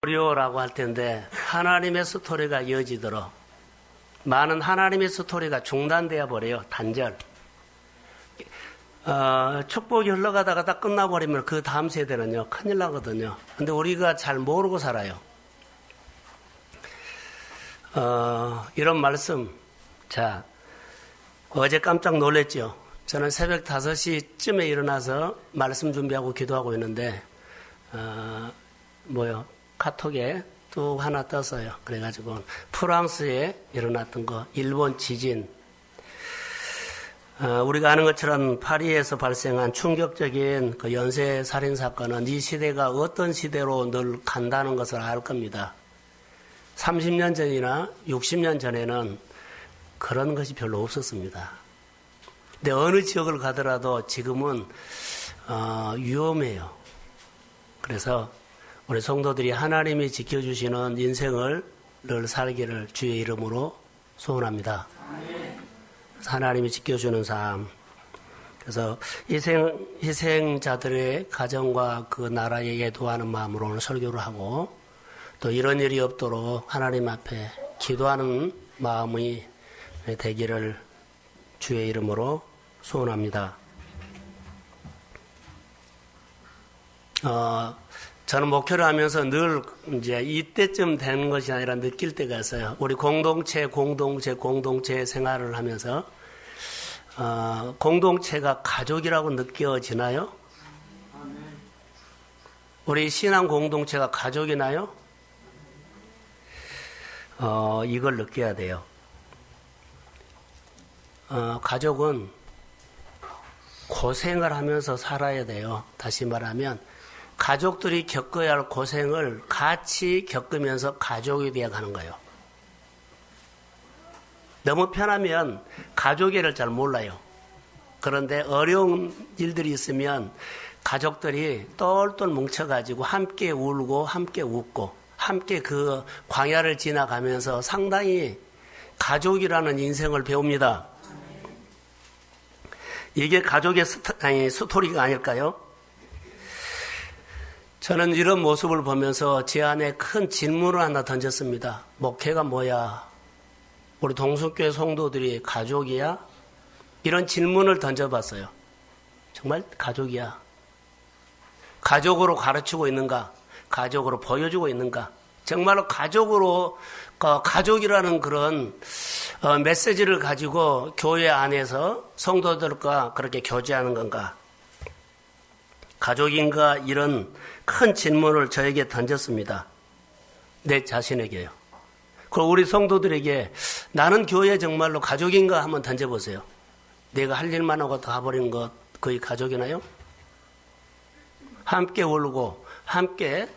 어려워라고 할 텐데 하나님의 스토리가 이어지도록 많은 하나님의 스토리가 중단되어 버려요. 단절. 축복이 흘러가다가 다 끝나버리면 그 다음 세대는요 큰일 나거든요. 근데 우리가 잘 모르고 살아요. 이런 말씀. 자, 어제 깜짝 놀랐죠. 저는 새벽 5시쯤에 일어나서 말씀 준비하고 기도하고 있는데 카톡에 뚝 하나 떴어요. 그래가지고 프랑스에 일어났던 거, 일본 지진. 우리가 아는 것처럼 파리에서 발생한 충격적인 그 연쇄 살인 사건은 이 시대가 어떤 시대로 늘 간다는 것을 알 겁니다. 30년 전이나 60년 전에는 그런 것이 별로 없었습니다. 근데 어느 지역을 가더라도 지금은 위험해요. 그래서 우리 성도들이 하나님이 지켜주시는 인생을 늘 살기를 주의 이름으로 소원합니다. 하나님이 지켜주는 삶. 그래서 희생자들의 가정과 그 나라에 예도하는 마음으로 오늘 설교를 하고 또 이런 일이 없도록 하나님 앞에 기도하는 마음이 되기를 주의 이름으로 소원합니다. 저는 목회를 하면서 늘 이제 이때쯤 되는 것이 아니라 느낄 때가 있어요. 우리 공동체 생활을 하면서 공동체가 가족이라고 느껴지나요? 우리 신앙 공동체가 가족이나요? 이걸 느껴야 돼요. 가족은 고생을 하면서 살아야 돼요. 다시 말하면 가족들이 겪어야 할 고생을 같이 겪으면서 가족이 되어가는 거예요. 너무 편하면 가족애를 잘 몰라요. 그런데 어려운 일들이 있으면 가족들이 똘똘 뭉쳐가지고 함께 울고 함께 웃고 함께 그 광야를 지나가면서 상당히 가족이라는 인생을 배웁니다. 이게 가족의 스토리가 아닐까요? 저는 이런 모습을 보면서 제 안에 큰 질문을 하나 던졌습니다. 목회가 뭐야? 우리 동숙교회 성도들이 가족이야? 이런 질문을 던져봤어요. 정말 가족이야? 가족으로 가르치고 있는가? 가족으로 보여주고 있는가? 정말로 가족이라는 그런 메시지를 가지고 교회 안에서 성도들과 그렇게 교제하는 건가? 가족인가? 이런 큰 질문을 저에게 던졌습니다. 내 자신에게요. 그리고 우리 성도들에게 나는 교회 정말로 가족인가 한번 던져보세요. 내가 할 일만 하고 다 버린 것 거의 가족이나요? 함께 울고 함께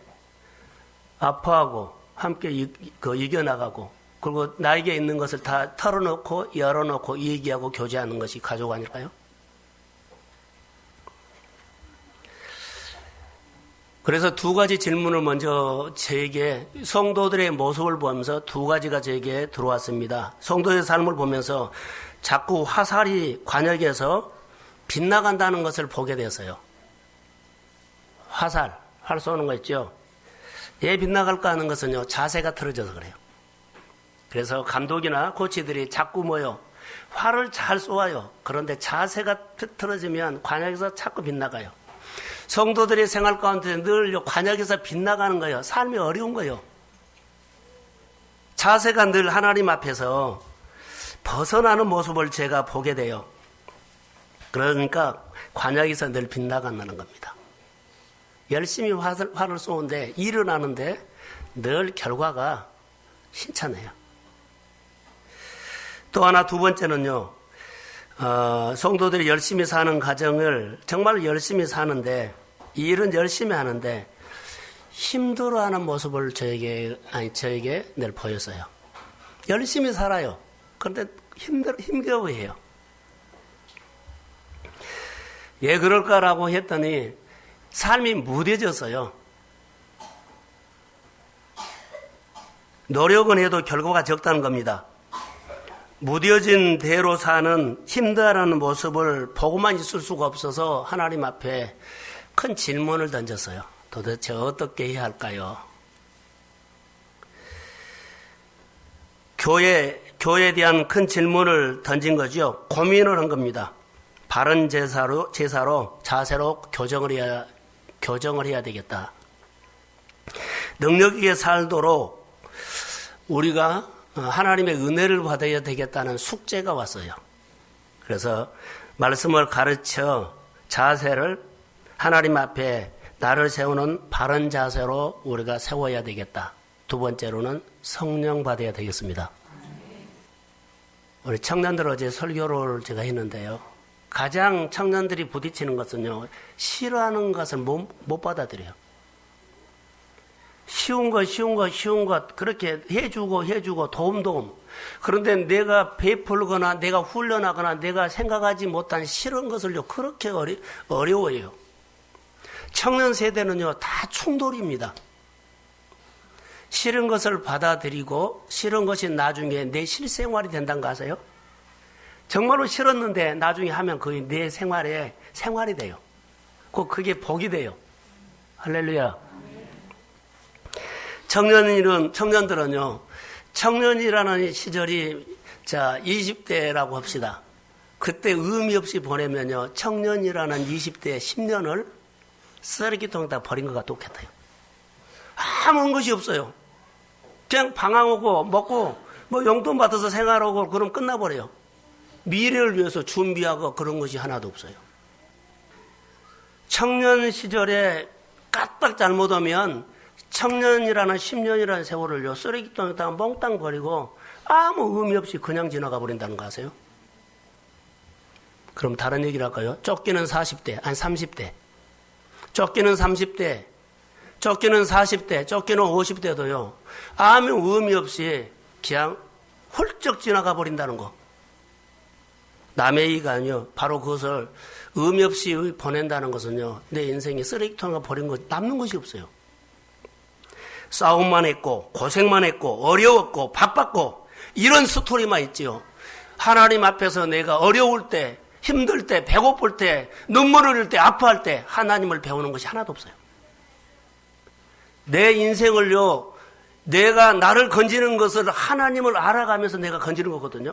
아파하고 함께 이겨나가고 그리고 나에게 있는 것을 다 털어놓고 열어놓고 얘기하고 교제하는 것이 가족 아닐까요? 그래서 두 가지 질문을 먼저 저에게 성도들의 모습을 보면서 두 가지가 저에게 들어왔습니다. 성도의 삶을 보면서 자꾸 화살이 관역에서 빗나간다는 것을 보게 됐어요. 활 쏘는 거 있죠? 왜 빗나갈까 하는 것은요, 자세가 틀어져서 그래요. 그래서 감독이나 코치들이 자꾸 활을 잘 쏘아요. 그런데 자세가 틀어지면 관역에서 자꾸 빗나가요. 성도들의 생활 가운데 늘 관역에서 빗나가는 거예요. 삶이 어려운 거예요. 자세가 늘 하나님 앞에서 벗어나는 모습을 제가 보게 돼요. 그러니까 관역에서 늘 빗나간다는 겁니다. 열심히 활을 쏘는데 일어나는데 늘 결과가 신찮아요. 또 하나 두 번째는요. 성도들이 열심히 사는 가정을 정말 열심히 사는데 일은 열심히 하는데 힘들어하는 모습을 저에게 늘 보였어요. 열심히 살아요. 그런데 힘겨워해요. 왜 그럴까라고 했더니 삶이 무뎌졌어요. 노력은 해도 결과가 적다는 겁니다. 무뎌진 대로 사는 힘들어하는 모습을 보고만 있을 수가 없어서 하나님 앞에 큰 질문을 던졌어요. 도대체 어떻게 해야 할까요? 교회에 대한 큰 질문을 던진 거죠. 고민을 한 겁니다. 바른 자세로 교정을 해야 되겠다. 능력 있게 살도록 우리가 하나님의 은혜를 받아야 되겠다는 숙제가 왔어요. 그래서 말씀을 가르쳐 자세를 하나님 앞에 나를 세우는 바른 자세로 우리가 세워야 되겠다. 두 번째로는 성령 받아야 되겠습니다. 우리 청년들 어제 설교를 제가 했는데요. 가장 청년들이 부딪히는 것은요, 싫어하는 것을 못 받아들여요. 쉬운 것 그렇게 해주고 도움. 그런데 내가 베풀거나 내가 훈련하거나 내가 생각하지 못한 싫은 것을요, 그렇게 어려워요. 청년 세대는요, 다 충돌입니다. 싫은 것을 받아들이고 싫은 것이 나중에 내 실생활이 된다는 거 아세요? 정말로 싫었는데 나중에 하면 거의 내 생활이 돼요. 그게 복이 돼요. 할렐루야. 청년들은요, 청년이라는 시절이 20대라고 합시다. 그때 의미 없이 보내면요, 청년이라는 20대 10년을 쓰레기통에다 버린 것과 똑같아요. 아무 것이 없어요. 그냥 방황하고 먹고 용돈 받아서 생활하고 그럼 끝나버려요. 미래를 위해서 준비하고 그런 것이 하나도 없어요. 청년 시절에 까딱 잘못하면 청년이라는 10년이라는 세월을요, 쓰레기통에다가 몽땅 버리고 아무 의미 없이 그냥 지나가 버린다는 거 아세요? 그럼 다른 얘기를 할까요? 쫓기는 40대, 아니 30대, 쫓기는 30대, 쫓기는 40대, 쫓기는 50대도요, 아무 의미 없이 그냥 훌쩍 지나가 버린다는 거. 남의 얘기가 아니요, 바로 그것을 의미 없이 보낸다는 것은요, 내 인생에 쓰레기통에 버린 것, 남는 것이 없어요. 싸움만 했고, 고생만 했고, 어려웠고, 바빴고, 이런 스토리만 있지요. 하나님 앞에서 내가 어려울 때, 힘들 때, 배고플 때, 눈물 흘릴 때, 아파할 때, 하나님을 배우는 것이 하나도 없어요. 내 인생을요, 내가 나를 건지는 것을 하나님을 알아가면서 내가 건지는 거거든요.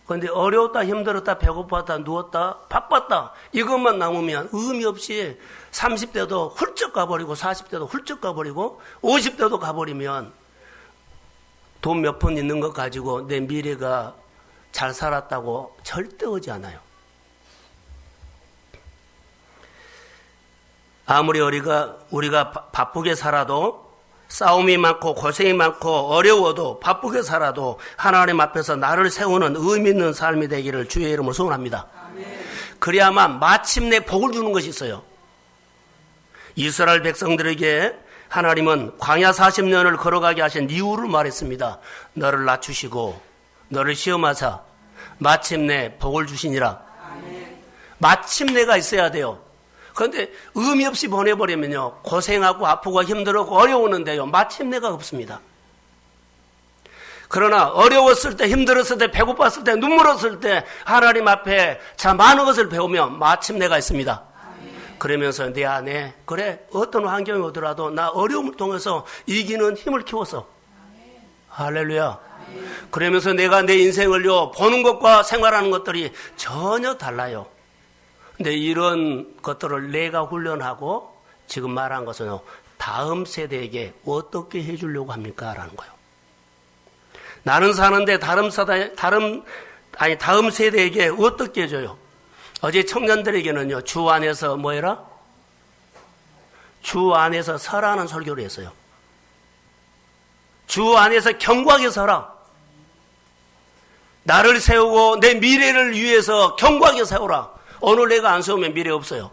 그런데 어려웠다, 힘들었다, 배고팠다, 누웠다, 바빴다, 이것만 남으면 의미 없이 30대도 훌쩍 가버리고 40대도 훌쩍 가버리고 50대도 가버리면 돈 몇 푼 있는 것 가지고 내 미래가 잘 살았다고 절대 오지 않아요. 아무리 우리가 바쁘게 살아도, 싸움이 많고 고생이 많고 어려워도, 바쁘게 살아도 하나님 앞에서 나를 세우는 의미 있는 삶이 되기를 주의 이름으로 소원합니다. 그래야만 마침내 복을 주는 것이 있어요. 이스라엘 백성들에게 하나님은 광야 40년을 걸어가게 하신 이유를 말했습니다. 너를 낮추시고 너를 시험하사 마침내 복을 주시니라. 마침내가 있어야 돼요. 그런데 의미 없이 보내버리면요, 고생하고 아프고 힘들고 어려우는데요, 마침내가 없습니다. 그러나 어려웠을 때, 힘들었을 때, 배고팠을 때, 눈물 흘렸을 때 하나님 앞에 참 많은 것을 배우면 마침내가 있습니다. 그러면서 내 안에, 그래, 어떤 환경이 오더라도 나 어려움을 통해서 이기는 힘을 키워서, 할렐루야. 그러면서 내가 내 인생을요, 보는 것과 생활하는 것들이 전혀 달라요. 근데 이런 것들을 내가 훈련하고 지금 말한 것은 다음 세대에게 어떻게 해주려고 합니까? 라는 거예요. 나는 사는데 다음 세대에게 어떻게 해줘요? 어제 청년들에게는요, 주 안에서 뭐해라? 주 안에서 서라는 설교를 했어요. 주 안에서 견고하게 서라. 나를 세우고 내 미래를 위해서 견고하게 세우라. 오늘 내가 안 세우면 미래 없어요.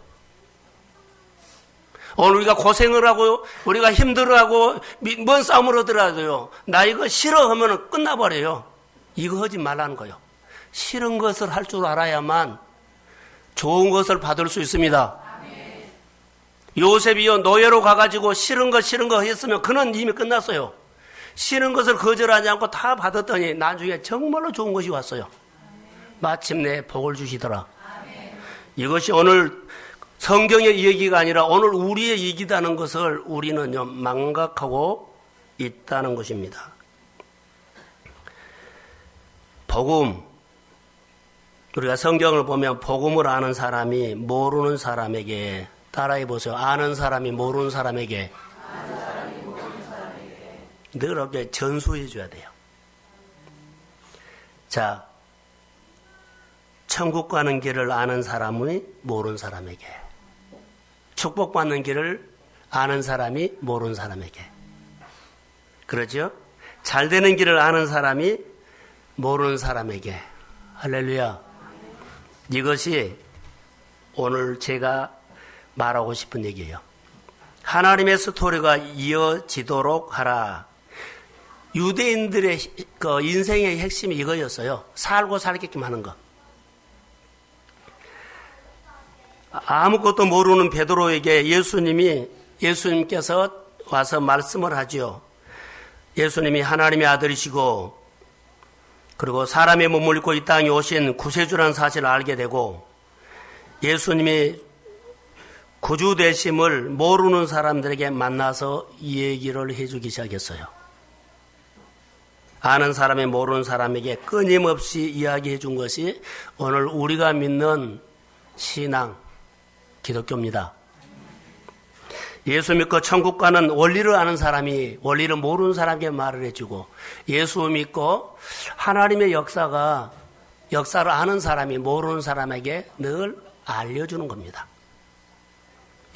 오늘 우리가 고생을 하고 우리가 힘들어하고 뭔 싸움을 하더라도요, 나 이거 싫어하면 끝나버려요. 이거 하지 말라는 거예요. 싫은 것을 할 줄 알아야만 좋은 것을 받을 수 있습니다. 요셉이요, 노예로 가가지고 싫은 거 했으면 그는 이미 끝났어요. 싫은 것을 거절하지 않고 다 받았더니 나중에 정말로 좋은 것이 왔어요. 마침내 복을 주시더라. 이것이 오늘 성경의 얘기가 아니라 오늘 우리의 얘기다는 것을 우리는요, 망각하고 있다는 것입니다. 복음, 우리가 성경을 보면 복음을 아는 사람이 모르는 사람에게, 따라해 보세요. 아는 사람이 모르는 사람에게 늘 이렇게 전수해 줘야 돼요. 자, 천국 가는 길을 아는 사람이 모르는 사람에게, 축복받는 길을 아는 사람이 모르는 사람에게, 그러죠? 잘 되는 길을 아는 사람이 모르는 사람에게. 할렐루야. 이것이 오늘 제가 말하고 싶은 얘기예요. 하나님의 스토리가 이어지도록 하라. 유대인들의 그 인생의 핵심이 이거였어요. 살고 살게끔 하는 것. 아무것도 모르는 베드로에게 예수님께서 와서 말씀을 하죠. 예수님이 하나님의 아들이시고, 그리고 사람의 몸을 입고 이 땅에 오신 구세주라는 사실을 알게 되고, 예수님이 구주 되심을 모르는 사람들에게 만나서 이 얘기를 해주기 시작했어요. 아는 사람이 모르는 사람에게 끊임없이 이야기해 준 것이 오늘 우리가 믿는 신앙, 기독교입니다. 예수 믿고 천국 가는 원리를 아는 사람이 원리를 모르는 사람에게 말을 해주고, 예수 믿고 하나님의 역사를 아는 사람이 모르는 사람에게 늘 알려주는 겁니다.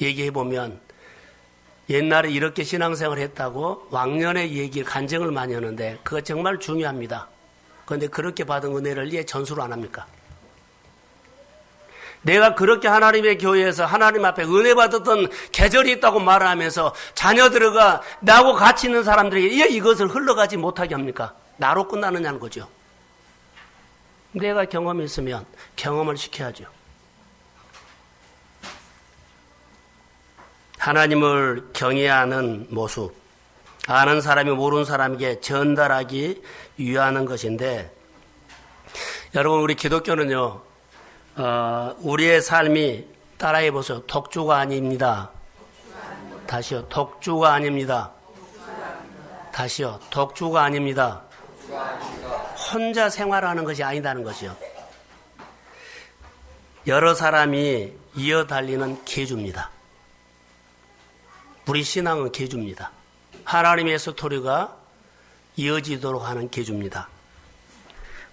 얘기해보면 옛날에 이렇게 신앙생활을 했다고 왕년의 얘기를 간증을 많이 하는데 그거 정말 중요합니다. 그런데 그렇게 받은 은혜를 왜 전수를 안 합니까? 내가 그렇게 하나님의 교회에서 하나님 앞에 은혜 받았던 계절이 있다고 말하면서 자녀들과 나하고 같이 있는 사람들에게 왜 이것을 흘러가지 못하게 합니까? 나로 끝나느냐는 거죠. 내가 경험이 있으면 경험을 시켜야죠. 하나님을 경외하는 모습, 아는 사람이 모르는 사람에게 전달하기 위하는 것인데, 여러분, 우리 기독교는요, 우리의 삶이, 따라해 보세요. 독주가 아닙니다. 다시요. 독주가 아닙니다. 다시요. 독주가 아닙니다. 혼자 생활하는 것이 아니다는 것이요. 여러 사람이 이어 달리는 계주입니다. 우리 신앙은 계주입니다. 하나님의 스토리가 이어지도록 하는 계주입니다.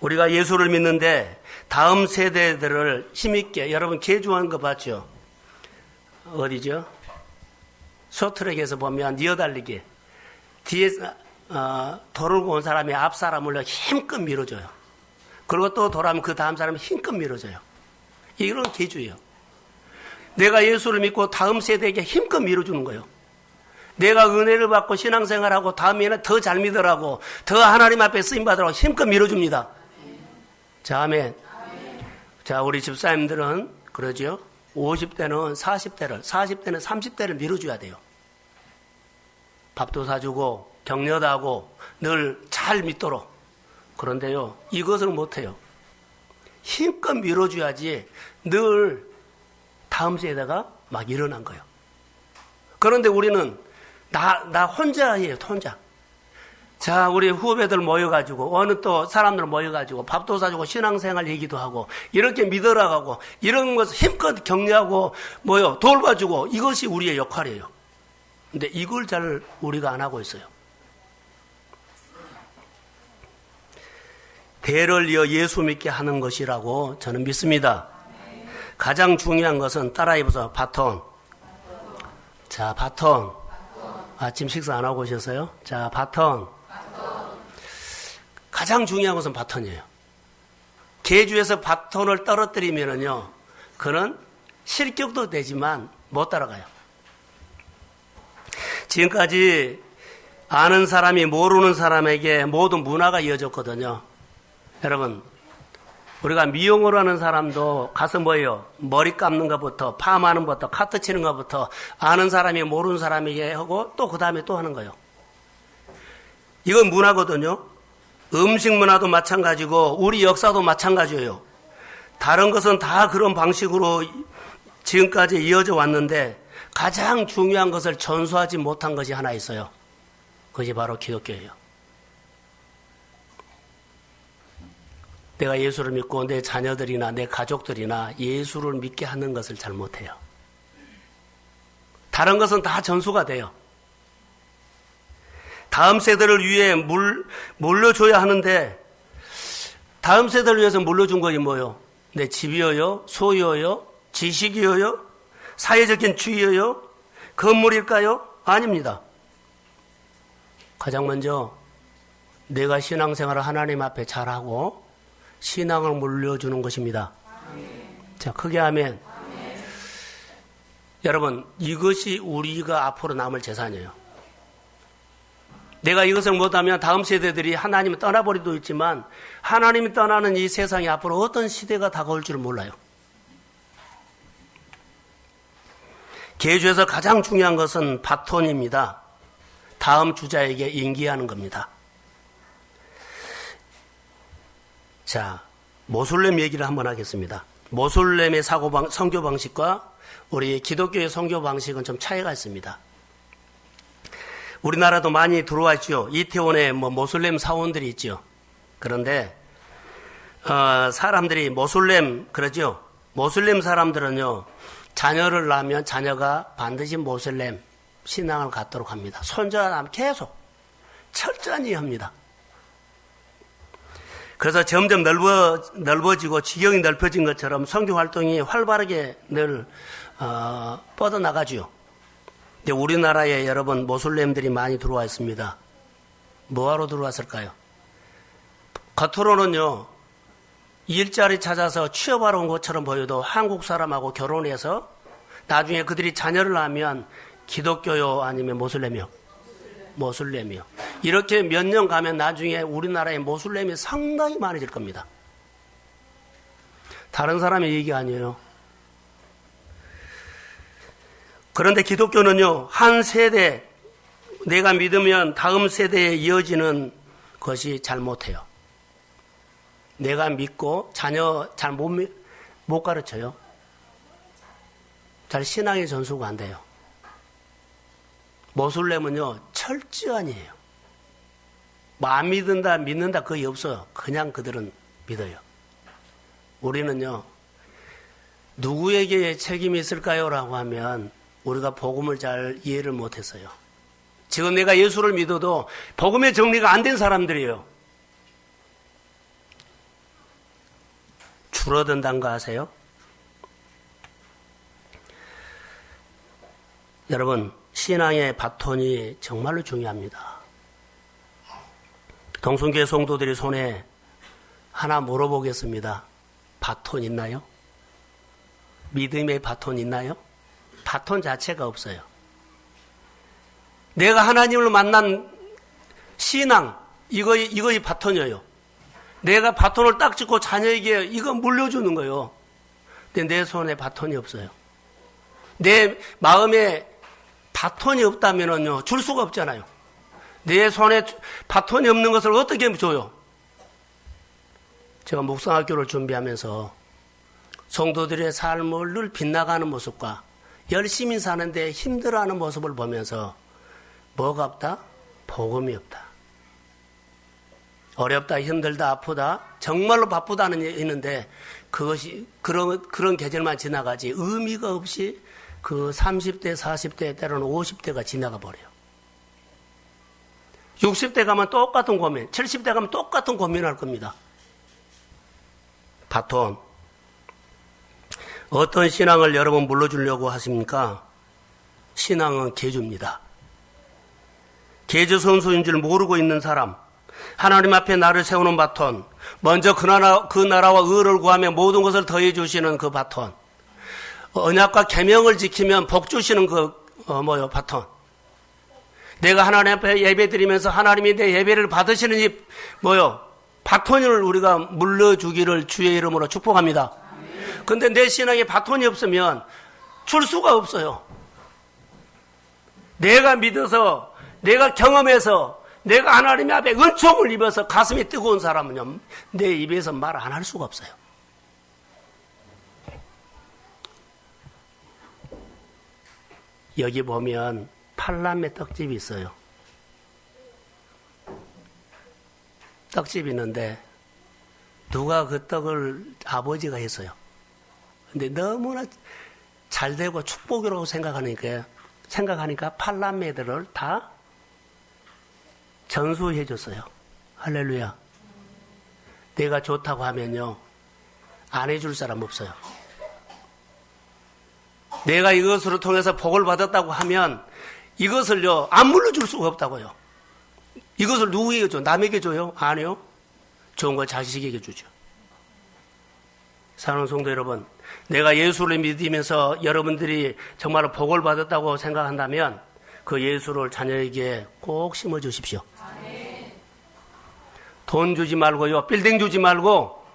우리가 예수를 믿는데 다음 세대들을 힘있게, 여러분 계주하는 거 봤죠? 어디죠? 쇼트랙에서 보면 이어달리기. 뒤에 돌고 온 사람이 앞 사람을 힘껏 밀어줘요. 그리고 또 돌아오면 그 다음 사람이 힘껏 밀어줘요. 이런 계주예요. 내가 예수를 믿고 다음 세대에게 힘껏 밀어주는 거예요. 내가 은혜를 받고 신앙생활하고 다음에는 더 잘 믿으라고, 더 하나님 앞에 쓰임받으라고 힘껏 밀어줍니다. 자, 아멘. 자, 우리 집사님들은 그러죠. 50대는 40대를, 40대는 30대를 밀어줘야 돼요. 밥도 사주고 격려도 하고 늘 잘 믿도록. 그런데요, 이것을 못해요. 힘껏 밀어줘야지 늘 다음 세대가 막 일어난 거예요. 그런데 우리는 나 혼자 해요, 혼자. 자, 우리 후배들 모여가지고, 어느 또 사람들 모여가지고, 밥도 사주고, 신앙생활 얘기도 하고, 이렇게 믿어라가고, 이런 것을 힘껏 격려하고, 돌봐주고, 이것이 우리의 역할이에요. 근데 이걸 잘 우리가 안 하고 있어요. 대를 이어 예수 믿게 하는 것이라고 저는 믿습니다. 가장 중요한 것은 따라해보세요. 바톤. 자, 바톤. 아침 식사 안 하고 오셨어요? 자, 바톤. 가장 중요한 것은 바톤이에요. 계주에서 바톤을 떨어뜨리면은요, 그는 실격도 되지만 못 따라가요. 지금까지 아는 사람이 모르는 사람에게 모든 문화가 이어졌거든요. 여러분, 우리가 미용을 하는 사람도 가서 뭐예요? 머리 감는 것부터, 파마하는 것부터, 카트 치는 것부터 아는 사람이 모르는 사람에게 하고 또 그 다음에 또 하는 거예요. 이건 문화거든요. 음식 문화도 마찬가지고 우리 역사도 마찬가지예요. 다른 것은 다 그런 방식으로 지금까지 이어져 왔는데 가장 중요한 것을 전수하지 못한 것이 하나 있어요. 그것이 바로 기독교예요. 내가 예수를 믿고 내 자녀들이나 내 가족들이나 예수를 믿게 하는 것을 잘못해요. 다른 것은 다 전수가 돼요. 다음 세대를 위해 물려줘야 하는데 다음 세대를 위해서 물려준 것이 뭐요? 내 집이어요? 소유어요? 지식이어요? 사회적인 주의어요? 건물일까요? 아닙니다. 가장 먼저 내가 신앙생활을 하나님 앞에 잘하고 신앙을 물려주는 것입니다. 자, 크게 하면 여러분, 이것이 우리가 앞으로 남을 재산이에요. 내가 이것을 못하면 다음 세대들이 하나님을 떠나버리도 있지만 하나님이 떠나는 이 세상에 앞으로 어떤 시대가 다가올 줄 몰라요. 계주에서 가장 중요한 것은 바톤입니다. 다음 주자에게 인기하는 겁니다. 자, 모슬렘 얘기를 한번 하겠습니다. 모슬렘의 선교 방식과 우리 기독교의 선교 방식은 좀 차이가 있습니다. 우리나라도 많이 들어와 있죠. 이태원에 모슬렘 사원들이 있죠. 그런데 사람들이 그러죠. 모슬렘 사람들은요, 자녀를 낳으면 자녀가 반드시 모슬렘 신앙을 갖도록 합니다. 손자가 나면 계속 철저히 합니다. 그래서 점점 넓어지고 지경이 넓어진 것처럼 선교 활동이 활발하게 늘 뻗어나가죠. 근데 우리나라에 여러분 모슬렘들이 많이 들어와 있습니다. 뭐하러 들어왔을까요? 겉으로는요, 일자리 찾아서 취업하러 온 것처럼 보여도 한국 사람하고 결혼해서 나중에 그들이 자녀를 낳으면 기독교요 아니면 모슬렘이요? 모슬렘이요. 이렇게 몇 년 가면 나중에 우리나라에 모슬렘이 상당히 많아질 겁니다. 다른 사람의 얘기 아니에요. 그런데 기독교는요, 한 세대, 내가 믿으면 다음 세대에 이어지는 것이 잘 못해요. 내가 믿고 자녀 잘 못 가르쳐요. 잘 신앙의 전수가 안 돼요. 모슬렘은요, 철저한이에요. 안 믿는다 거의 없어요. 그냥 그들은 믿어요. 우리는요, 누구에게 책임이 있을까요? 라고 하면 우리가 복음을 잘 이해를 못했어요. 지금 내가 예수를 믿어도 복음의 정리가 안 된 사람들이에요. 줄어든다는 거 아세요? 여러분, 신앙의 바톤이 정말로 중요합니다. 동순교회 성도들이 손에 하나 물어보겠습니다. 바톤 있나요? 믿음의 바톤 있나요? 바톤 자체가 없어요. 내가 하나님을 만난 신앙, 이거의 바톤이에요. 내가 바톤을 딱 짚고 자녀에게 이거 물려주는 거예요. 근데 내 손에 바톤이 없어요. 내 마음에 바톤이 없다면요, 줄 수가 없잖아요. 내 손에 바톤이 없는 것을 어떻게 줘요? 제가 묵상학교를 준비하면서 성도들의 삶을 늘 빗나가는 모습과 열심히 사는데 힘들어하는 모습을 보면서 뭐가 없다? 복음이 없다. 어렵다, 힘들다, 아프다, 정말로 바쁘다는 있는데 그것이 그런 계절만 지나가지 의미가 없이 그 30대, 40대, 때로는 50대가 지나가 버려요. 60대 가면 똑같은 고민, 70대 가면 똑같은 고민을 할 겁니다. 바톤. 어떤 신앙을 여러분 물려주려고 하십니까? 신앙은 계주입니다. 계주 선수인 줄 모르고 있는 사람, 하나님 앞에 나를 세우는 바톤, 먼저 그 나라와 의를 구하며 모든 것을 더해 주시는 그 바톤, 언약과 계명을 지키면 복 주시는 바톤. 내가 하나님 앞에 예배 드리면서 하나님이 내 예배를 받으시는 바톤을 우리가 물려주기를 주의 이름으로 축복합니다. 근데 내 신앙에 바톤이 없으면 줄 수가 없어요. 내가 믿어서, 내가 경험해서, 내가 하나님 앞에 은총을 입어서 가슴이 뜨거운 사람은요, 내 입에서 말 안 할 수가 없어요. 여기 보면 팔남의 떡집이 있어요. 떡집이 있는데 누가 그 떡을 아버지가 했어요. 근데 너무나 잘 되고 축복이라고 생각하니까 팔남매들을 다 전수해 줬어요. 할렐루야. 내가 좋다고 하면요, 안 해줄 사람 없어요. 내가 이것으로 통해서 복을 받았다고 하면 이것을요, 안 물려줄 수가 없다고요. 이것을 누구에게 줘? 남에게 줘요? 아니요. 좋은 거 자식에게 주죠. 사랑하는 성도 여러분, 내가 예수를 믿으면서 여러분들이 정말 복을 받았다고 생각한다면 그 예수를 자녀에게 꼭 심어 주십시오. 돈 주지 말고요, 빌딩 주지 말고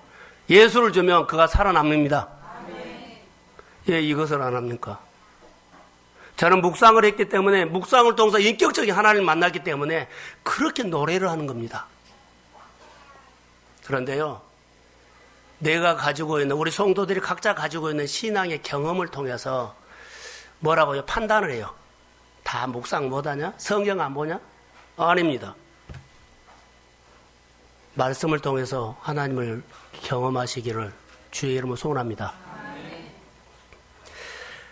예수를 주면 그가 살아남습니다. 예, 이것을 안 합니까? 저는 묵상을 했기 때문에, 묵상을 통해서 인격적인 하나님을 만났기 때문에 그렇게 노래를 하는 겁니다. 그런데요, 내가 가지고 있는, 우리 성도들이 각자 가지고 있는 신앙의 경험을 통해서 뭐라고요? 판단을 해요. 다 묵상 못하냐? 성경 안 보냐? 아닙니다. 말씀을 통해서 하나님을 경험하시기를 주의 이름으로 소원합니다.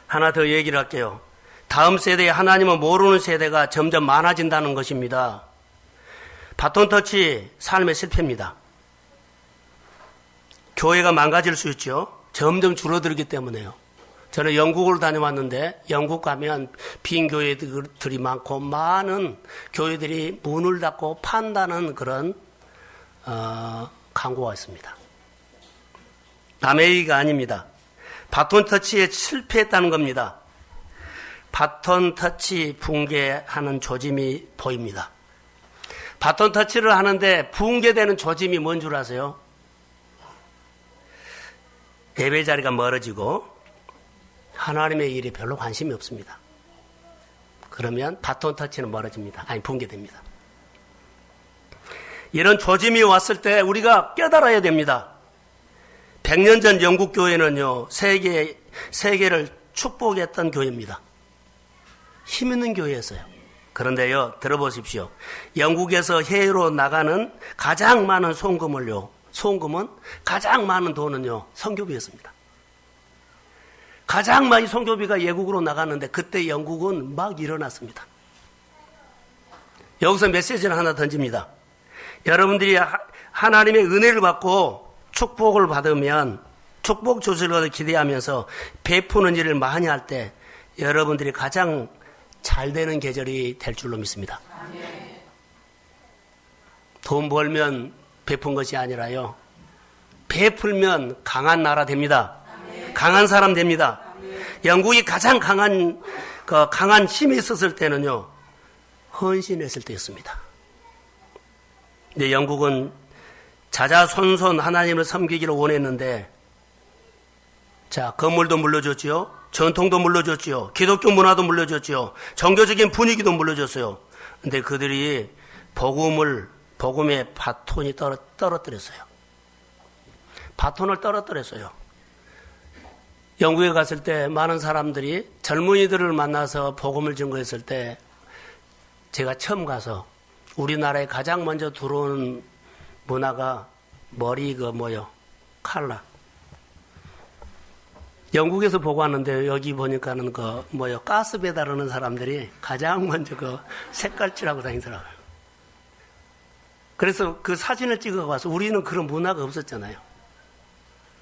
하나 더 얘기를 할게요. 다음 세대에 하나님을 모르는 세대가 점점 많아진다는 것입니다. 바톤터치 삶의 실패입니다. 교회가 망가질 수 있죠. 점점 줄어들기 때문에요. 저는 영국을 다녀왔는데 영국 가면 빈 교회들이 많고 많은 교회들이 문을 닫고 판다는 그런 광고가 있습니다. 남의 얘기가 아닙니다. 바톤터치에 실패했다는 겁니다. 바톤터치 붕괴하는 조짐이 보입니다. 바톤터치를 하는데 붕괴되는 조짐이 뭔 줄 아세요? 예배 자리가 멀어지고 하나님의 일에 별로 관심이 없습니다. 그러면 바톤터치는 멀어집니다. 아니, 붕괴됩니다. 이런 조짐이 왔을 때 우리가 깨달아야 됩니다. 100년 전 영국 교회는요, 세계를 축복했던 교회입니다. 힘 있는 교회였어요. 그런데요, 들어보십시오. 영국에서 해외로 나가는 가장 많은 송금은 가장 많은 돈은요, 선교비였습니다. 가장 많이 선교비가 외국으로 나갔는데 그때 영국은 막 일어났습니다. 여기서 메시지를 하나 던집니다. 여러분들이 하나님의 은혜를 받고 축복을 받으면 축복 주실 것을 기대하면서 베푸는 일을 많이 할 때 여러분들이 가장 잘 되는 계절이 될 줄로 믿습니다. 돈 벌면 베푼 것이 아니라요, 베풀면 강한 나라 됩니다. 강한 사람 됩니다. 영국이 가장 강한 힘이 있었을 때는요, 헌신했을 때였습니다. 근데 영국은 자자손손 하나님을 섬기기를 원했는데, 자, 건물도 물려줬지요, 전통도 물려줬지요, 기독교 문화도 물려줬지요, 종교적인 분위기도 물려줬어요. 근데 그들이 복음의 바톤이 떨어뜨렸어요. 바톤을 떨어뜨렸어요. 영국에 갔을 때 많은 사람들이 젊은이들을 만나서 복음을 증거했을 때 제가 처음 가서 우리나라에 가장 먼저 들어오는 문화가 머리 칼라. 영국에서 보고 왔는데 여기 보니까는 가스 배달하는 사람들이 가장 먼저 색깔칠하고 다니더라고요. 그래서 그 사진을 찍어 와서 우리는 그런 문화가 없었잖아요.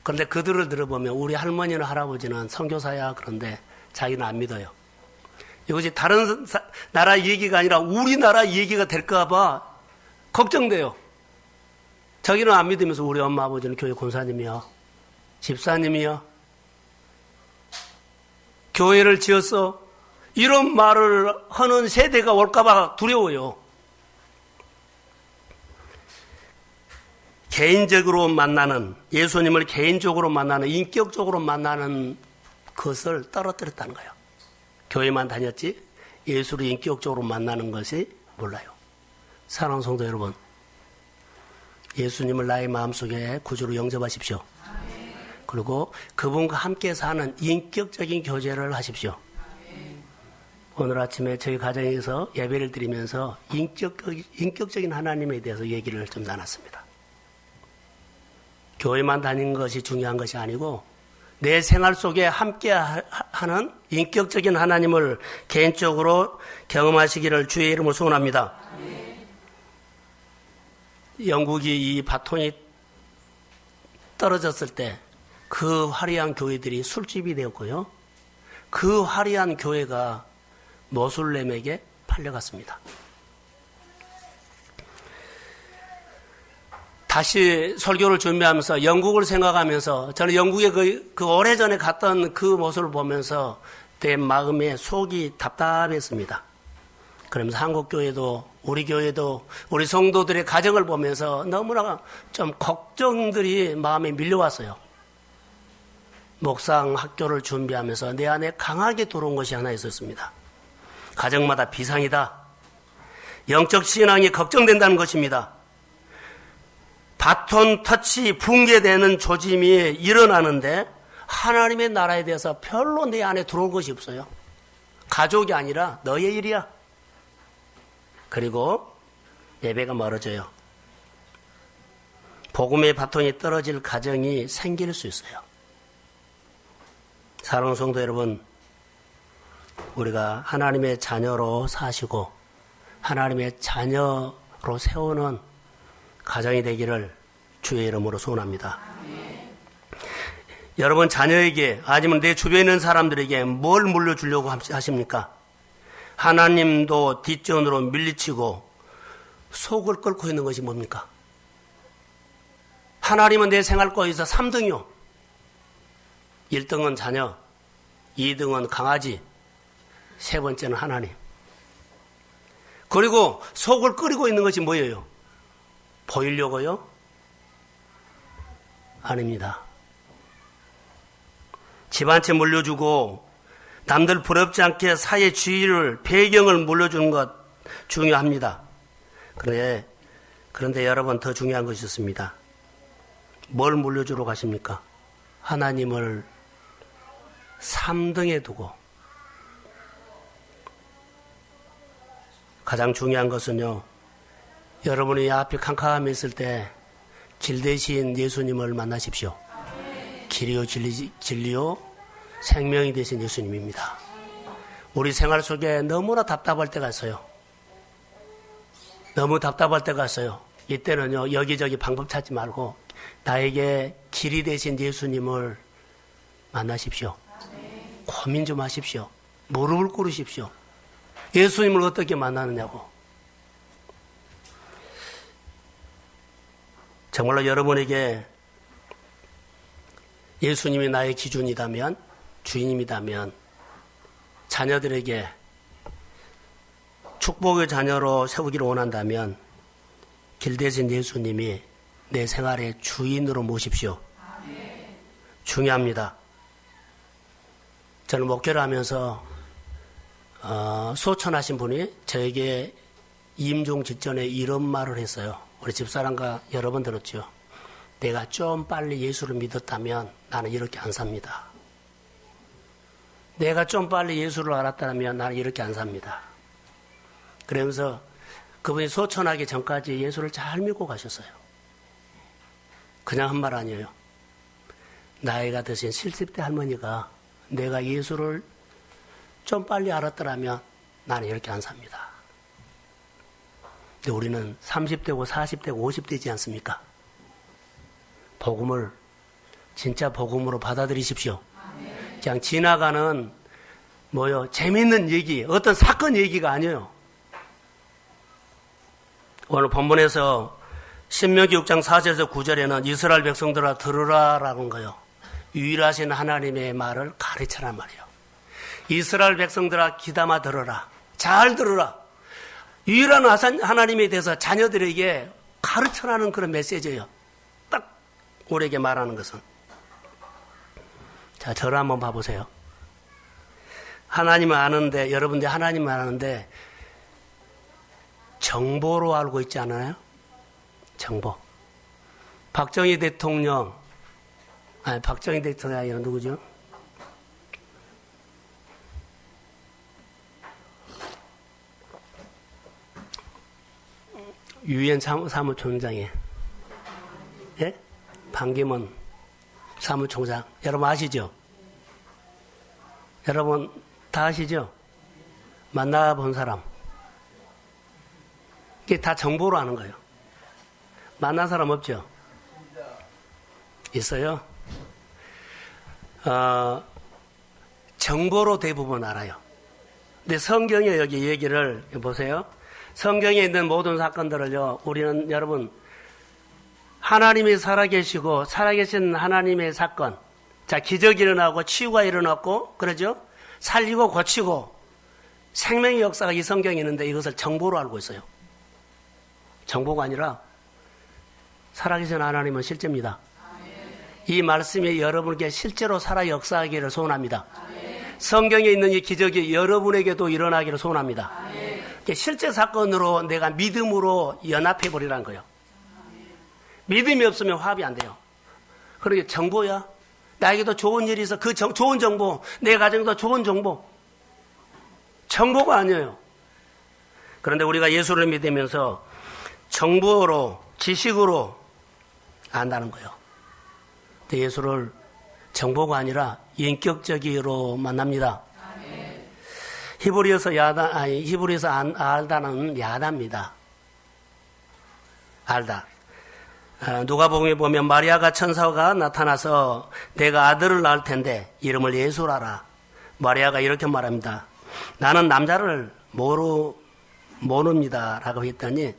그런데 그들을 들어보면 우리 할머니나 할아버지는 선교사야, 그런데 자기는 안 믿어요. 이것이 다른 나라 얘기가 아니라 우리나라 얘기가 될까봐 걱정돼요. 자기는 안 믿으면서 우리 엄마 아버지는 교회 권사님이야, 집사님이야, 교회를 지었어, 이런 말을 하는 세대가 올까봐 두려워요. 개인적으로 만나는, 예수님을 개인적으로 만나는, 인격적으로 만나는 것을 떨어뜨렸다는 거예요. 교회만 다녔지 예수를 인격적으로 만나는 것이 몰라요. 사랑하는 성도 여러분, 예수님을 나의 마음속에 구주로 영접하십시오. 그리고 그분과 함께 사는 인격적인 교제를 하십시오. 오늘 아침에 저희 가정에서 예배를 드리면서 인격적인 하나님에 대해서 얘기를 좀 나눴습니다. 교회만 다니는 것이 중요한 것이 아니고 내 생활 속에 함께 하는 인격적인 하나님을 개인적으로 경험하시기를 주의 이름으로 소원합니다. 영국이 이 바톤이 떨어졌을 때 그 화려한 교회들이 술집이 되었고요. 그 화려한 교회가 모슬렘에게 팔려갔습니다. 다시 설교를 준비하면서 영국을 생각하면서 저는 영국에 그 오래전에 갔던 그 모습을 보면서 내 마음에 속이 답답했습니다. 그러면서 한국 교회도 우리 교회도 우리 성도들의 가정을 보면서 너무나 좀 걱정들이 마음에 밀려왔어요. 목상 학교를 준비하면서 내 안에 강하게 들어온 것이 하나 있었습니다. 가정마다 비상이다. 영적 신앙이 걱정된다는 것입니다. 바톤 터치 붕괴되는 조짐이 일어나는데 하나님의 나라에 대해서 별로 내 안에 들어올 것이 없어요. 가족이 아니라 너의 일이야. 그리고 예배가 멀어져요. 복음의 바톤이 떨어질 가정이 생길 수 있어요. 사랑하는 성도 여러분, 우리가 하나님의 자녀로 사시고 하나님의 자녀로 세우는 가정이 되기를 주의 이름으로 소원합니다. 여러분 자녀에게 아니면 내 주변에 있는 사람들에게 뭘 물려주려고 하십니까? 하나님도 뒷전으로 밀리치고 속을 끓고 있는 것이 뭡니까? 하나님은 내 생활거에서 3등이요. 1등은 자녀, 2등은 강아지, 세 번째는 하나님. 그리고 속을 끓이고 있는 것이 뭐예요? 보이려고요? 아닙니다. 집 한 채 물려주고 남들 부럽지 않게 사회 주의를 배경을 물려주는 것 중요합니다. 그런데 여러분 더 중요한 것이 있습니다. 뭘 물려주러 가십니까? 하나님을 3등에 두고 가장 중요한 것은요. 여러분이 앞이 캄캄함이 있을 때 길 대신 예수님을 만나십시오. 길이요 진리요 생명이 되신 예수님입니다. 우리 생활 속에 너무나 답답할 때가 있어요. 너무 답답할 때가 있어요. 이때는요 여기저기 방법 찾지 말고 나에게 길이 되신 예수님을 만나십시오. 고민 좀 하십시오. 무릎을 꿇으십시오. 예수님을 어떻게 만나느냐고. 정말로 여러분에게 예수님이 나의 기준이라면, 주인님이라면 자녀들에게 축복의 자녀로 세우기를 원한다면 길 대신 예수님이 내 생활의 주인으로 모십시오. 중요합니다. 저는 목회를 하면서 소천하신 분이 저에게 임종 직전에 이런 말을 했어요. 우리 집사람과 여러 번 들었죠. 내가 좀 빨리 예수를 믿었다면 나는 이렇게 안 삽니다. 내가 좀 빨리 예수를 알았다면 나는 이렇게 안 삽니다. 그러면서 그분이 소천하기 전까지 예수를 잘 믿고 가셨어요. 그냥 한 말 아니에요. 나이가 드신 70대 할머니가 내가 예수를 좀 빨리 알았더라면 나는 이렇게 안 삽니다. 근데 우리는 30대고 40대고 50대지 않습니까? 복음을 진짜 복음으로 받아들이십시오. 그냥 지나가는 재미있는 얘기, 어떤 사건 얘기가 아니에요. 오늘 본문에서 신명기 6장 4절에서 9절에는 이스라엘 백성들아 들으라라는 거예요. 유일하신 하나님의 말을 가르쳐란 말이에요. 이스라엘 백성들아 귀담아 들어라. 잘 들어라. 유일한 하나님에 대해서 자녀들에게 가르쳐라는 그런 메시지예요. 딱 우리에게 말하는 것은. 자, 저를 한번 봐보세요. 하나님을 아는데, 여러분들 하나님을 아는데 정보로 알고 있지 않아요? 정보. 박정희 대통령이 아니라 누구죠? 유엔 사무총장에, 예? 반기문 사무총장. 여러분 아시죠? 여러분 다 아시죠? 만나본 사람. 이게 다 정보로 아는 거예요. 만난 사람 없죠? 있어요? 정보로 대부분 알아요. 근데 성경에 여기 얘기를 보세요. 성경에 있는 모든 사건들을요, 우리는 여러분, 하나님이 살아계시고, 살아계신 하나님의 사건. 자, 기적이 일어나고, 치유가 일어났고, 그러죠? 살리고 고치고, 생명의 역사가 이 성경에 있는데 이것을 정보로 알고 있어요. 정보가 아니라, 살아계신 하나님은 실제입니다. 이 말씀이 여러분께 실제로 살아 역사하기를 소원합니다. 성경에 있는 이 기적이 여러분에게도 일어나기를 소원합니다. 실제 사건으로 내가 믿음으로 연합해버리라는 거예요. 믿음이 없으면 화합이 안 돼요. 그러게 정보야. 나에게도 좋은 일이 있어. 그 좋은 정보, 내 가정에도 좋은 정보. 정보가 아니에요. 그런데 우리가 예수를 믿으면서 정보로, 지식으로 안다는 거예요. 근데 예수를 정보가 아니라 인격적으로 만납니다. 히브리에서 알다는 야다입니다. 알다. 누가복음에 보면 마리아가 천사가 나타나서 내가 아들을 낳을 텐데 이름을 예수라라. 마리아가 이렇게 말합니다. 나는 남자를 모릅니다. 라고 했더니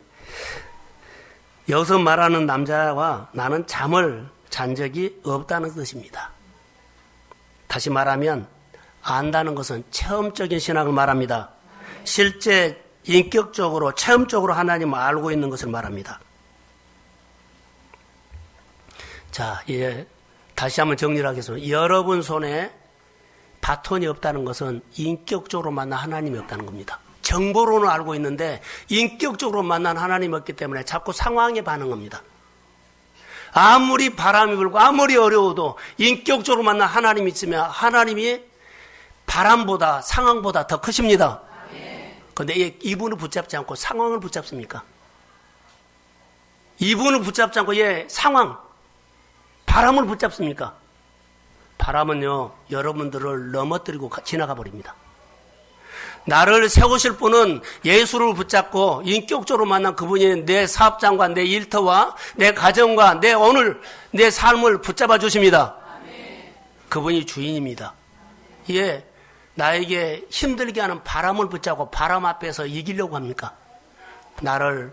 여기서 말하는 남자와 나는 잠을 잔 적이 없다는 뜻입니다. 다시 말하면 안다는 것은 체험적인 신앙을 말합니다. 실제 인격적으로 체험적으로 하나님을 알고 있는 것을 말합니다. 자, 이제 다시 한번 정리를 하겠습니다. 여러분 손에 바톤이 없다는 것은 인격적으로 만난 하나님이 없다는 겁니다. 정보로는 알고 있는데 인격적으로 만난 하나님이 없기 때문에 자꾸 상황에 반응합니다. 아무리 바람이 불고 아무리 어려워도 인격적으로 만난 하나님이 있으면 하나님이 바람보다 상황보다 더 크십니다. 그런데 이분을 붙잡지 않고 상황을 붙잡습니까? 이분을 붙잡지 않고 상황, 바람을 붙잡습니까? 바람은요, 여러분들을 넘어뜨리고 지나가 버립니다. 나를 세우실 분은 예수를 붙잡고 인격적으로 만난 그분이 내 사업장과 내 일터와 내 가정과 내 삶을 붙잡아 주십니다. 그분이 주인입니다. 나에게 힘들게 하는 바람을 붙잡고 바람 앞에서 이기려고 합니까? 나를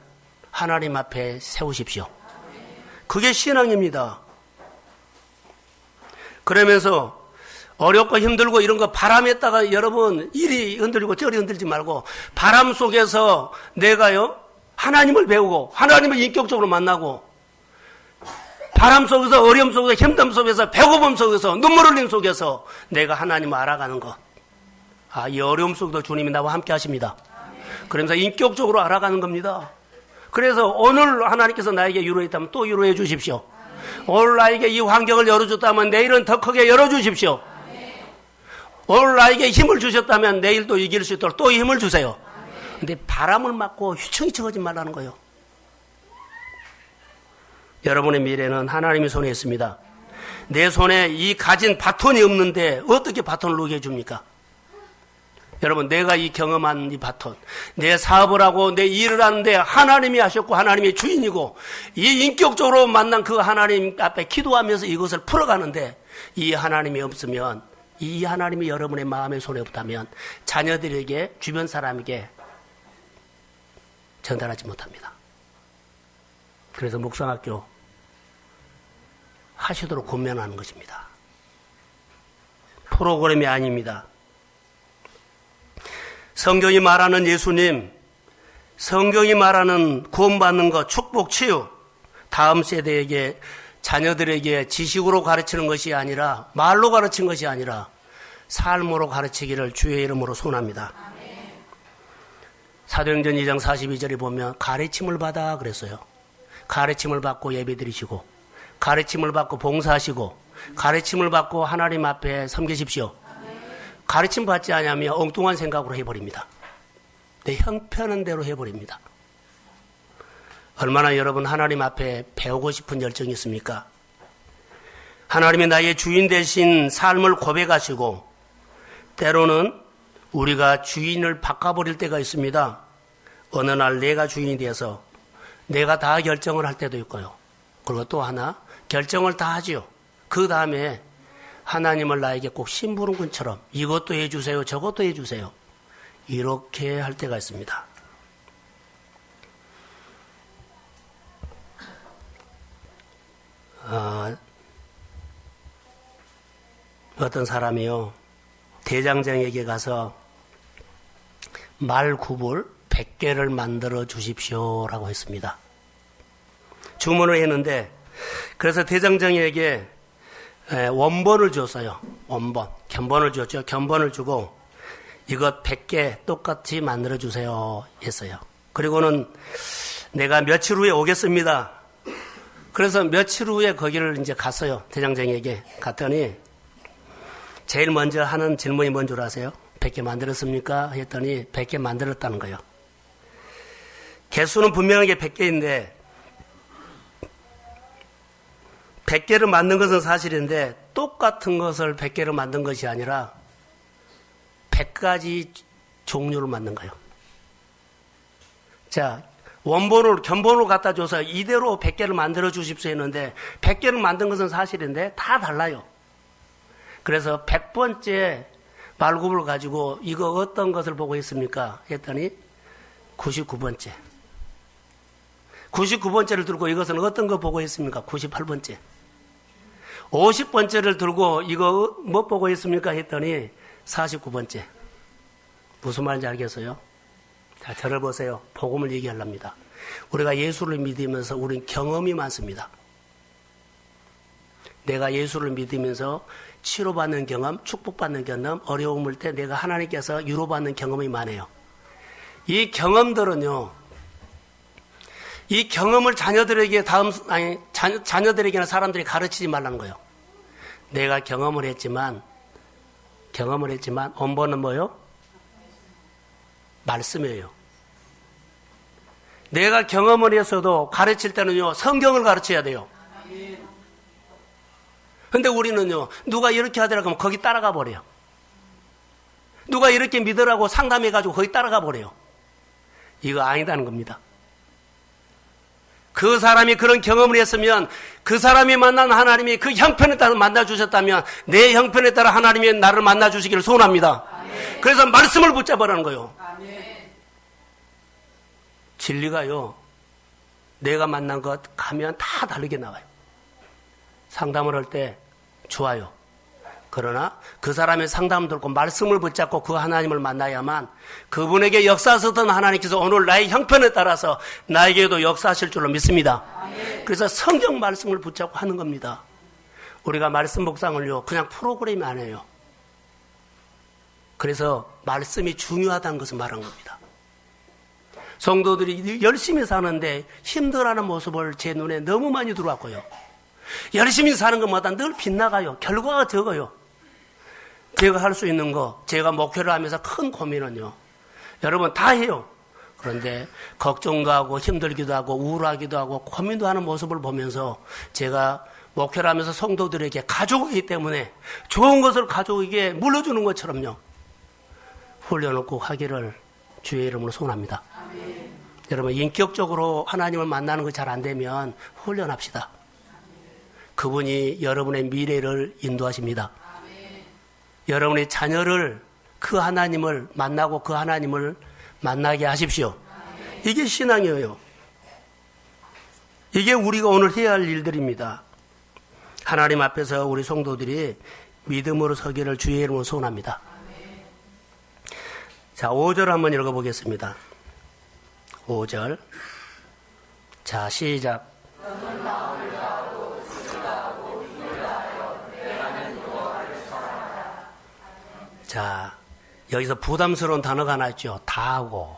하나님 앞에 세우십시오. 그게 신앙입니다. 그러면서 어렵고 힘들고 이런 거 바람에다가 여러분 이리 흔들리고 저리 흔들지 말고 바람 속에서 내가요 하나님을 배우고 하나님을 인격적으로 만나고 바람 속에서 어려움 속에서 힘듦 속에서 배고픔 속에서 눈물 흘림 속에서 내가 하나님을 알아가는 것. 이 어려움 속에도 주님이 나와 함께 하십니다. 그러면서 인격적으로 알아가는 겁니다. 그래서 오늘 하나님께서 나에게 위로했다면 또 위로해 주십시오. 오늘 나에게 이 환경을 열어줬다면 내일은 더 크게 열어주십시오. 오늘 나에게 힘을 주셨다면 내일도 이길 수 있도록 또 힘을 주세요. 근데 바람을 맞고 휘청휘청하지 말라는 거예요. 여러분의 미래는 하나님의 손에 있습니다. 내 손에 이 가진 바톤이 없는데 어떻게 바톤을 놓게 해줍니까? 여러분, 내가 이 경험한 이 바톤, 내 사업을 하고 내 일을 하는데 하나님이 하셨고 하나님이 주인이고 이 인격적으로 만난 그 하나님 앞에 기도하면서 이것을 풀어가는데 이 하나님이 없으면, 이 하나님이 여러분의 마음의 손에 없다면 자녀들에게, 주변 사람에게 전달하지 못합니다. 그래서 묵상학교 하시도록 권면하는 것입니다. 프로그램이 아닙니다. 성경이 말하는 예수님, 성경이 말하는 구원받는 것, 축복, 치유, 다음 세대에게, 자녀들에게 지식으로 가르치는 것이 아니라, 말로 가르친 것이 아니라 삶으로 가르치기를 주의 이름으로 소원합니다. 사도행전 2장 42절에 보면 가르침을 받아 그랬어요. 가르침을 받고 예배드리시고, 가르침을 받고 봉사하시고, 가르침을 받고 하나님 앞에 섬기십시오. 가르침 받지 않으면 엉뚱한 생각으로 해버립니다. 내 형편한 대로 해버립니다. 얼마나 여러분 하나님 앞에 배우고 싶은 열정이 있습니까? 하나님이 나의 주인 되신 삶을 고백하시고 때로는 우리가 주인을 바꿔버릴 때가 있습니다. 어느 날 내가 주인이 돼서 내가 다 결정을 할 때도 있고요. 그리고 또 하나 결정을 다 하지요. 그 다음에 하나님을 나에게 꼭 심부름꾼처럼 이것도 해주세요, 저것도 해주세요. 이렇게 할 때가 있습니다. 어떤 사람이요, 대장장에게 가서 말굽을 100개를 만들어 주십시오라고 했습니다. 주문을 했는데, 그래서 대장장에게 원본을 줬어요. 원본, 견본을 줬죠. 견본을 주고 이것 100개 똑같이 만들어 주세요 했어요. 그리고는 내가 며칠 후에 오겠습니다. 그래서 며칠 후에 거기를 이제 갔어요. 대장장에게 갔더니 제일 먼저 하는 질문이 뭔 줄 아세요? 100개 만들었습니까? 했더니 100개 만들었다는 거예요. 개수는 분명하게 100개인데 100개를 만든 것은 사실인데 똑같은 것을 100개를 만든 것이 아니라 100가지 종류를 만든 거예요. 자, 원본을, 견본으로 갖다 줘서 이대로 100개를 만들어 주십시오 했는데 100개를 만든 것은 사실인데 다 달라요. 그래서 100번째 말굽을 가지고 이거 어떤 것을 보고 있습니까? 했더니 99번째. 99번째를 들고 이것은 어떤 거 보고 있습니까? 98번째. 50번째를 들고 이거 뭐 보고 있습니까? 했더니 49번째. 무슨 말인지 알겠어요? 자, 저를 보세요. 복음을 얘기하랍니다. 우리가 예수를 믿으면서 우린 경험이 많습니다. 내가 예수를 믿으면서 치료받는 경험, 축복받는 경험, 어려움을 때 내가 하나님께서 위로받는 경험이 많아요. 이 경험들은요, 이 경험을 자녀들에게 자녀들에게는 사람들이 가르치지 말라는 거예요. 내가 경험을 했지만 원본은 뭐요? 말씀이에요. 내가 경험을 했어도 가르칠 때는요, 성경을 가르쳐야 돼요. 근데 우리는요, 누가 이렇게 하더라고 하면 거기 따라가 버려요. 누가 이렇게 믿으라고 상담해가지고 거기 따라가 버려요. 이거 아니다는 겁니다. 그 사람이 그런 경험을 했으면 그 사람이 만난 하나님이 그 형편에 따라 만나주셨다면 내 형편에 따라 하나님이 나를 만나주시기를 소원합니다. 아멘. 그래서 말씀을 붙잡으라는 거예요. 아멘. 진리가요, 내가 만난 것 가면 다 다르게 나와요. 상담을 할 때 좋아요. 그러나 그 사람의 상담을 듣고 말씀을 붙잡고 그 하나님을 만나야만 그분에게 역사하셨던 하나님께서 오늘 나의 형편에 따라서 나에게도 역사하실 줄로 믿습니다. 그래서 성경 말씀을 붙잡고 하는 겁니다. 우리가 말씀 묵상을요, 그냥 프로그램이 아니에요. 그래서 말씀이 중요하다는 것을 말한 겁니다. 성도들이 열심히 사는데 힘들어하는 모습을 제 눈에 너무 많이 들어왔고요. 열심히 사는 것마다 늘 빗나가요. 결과가 적어요. 제가 할 수 있는 거, 제가 목회를 하면서 큰 고민은요, 여러분 다 해요. 그런데 걱정도 하고 힘들기도 하고 우울하기도 하고 고민도 하는 모습을 보면서 제가 목회를 하면서 성도들에게 가족이기 때문에 좋은 것을 가족에게 물려주는 것처럼요, 훈련을 꼭 하기를 주의 이름으로 소원합니다. 아멘. 여러분, 인격적으로 하나님을 만나는 거 잘 안 되면 훈련합시다. 그분이 여러분의 미래를 인도하십니다. 아멘. 여러분의 자녀를 그 하나님을 만나고 그 하나님을 만나게 하십시오. 아멘. 이게 신앙이에요. 이게 우리가 오늘 해야 할 일들입니다. 하나님 앞에서 우리 성도들이 믿음으로 서기를 주의 이름으로 소원합니다. 아멘. 자, 5절 한번 읽어보겠습니다. 5절. 자, 시작. 자, 여기서 부담스러운 단어가 하나 있죠. 다하고,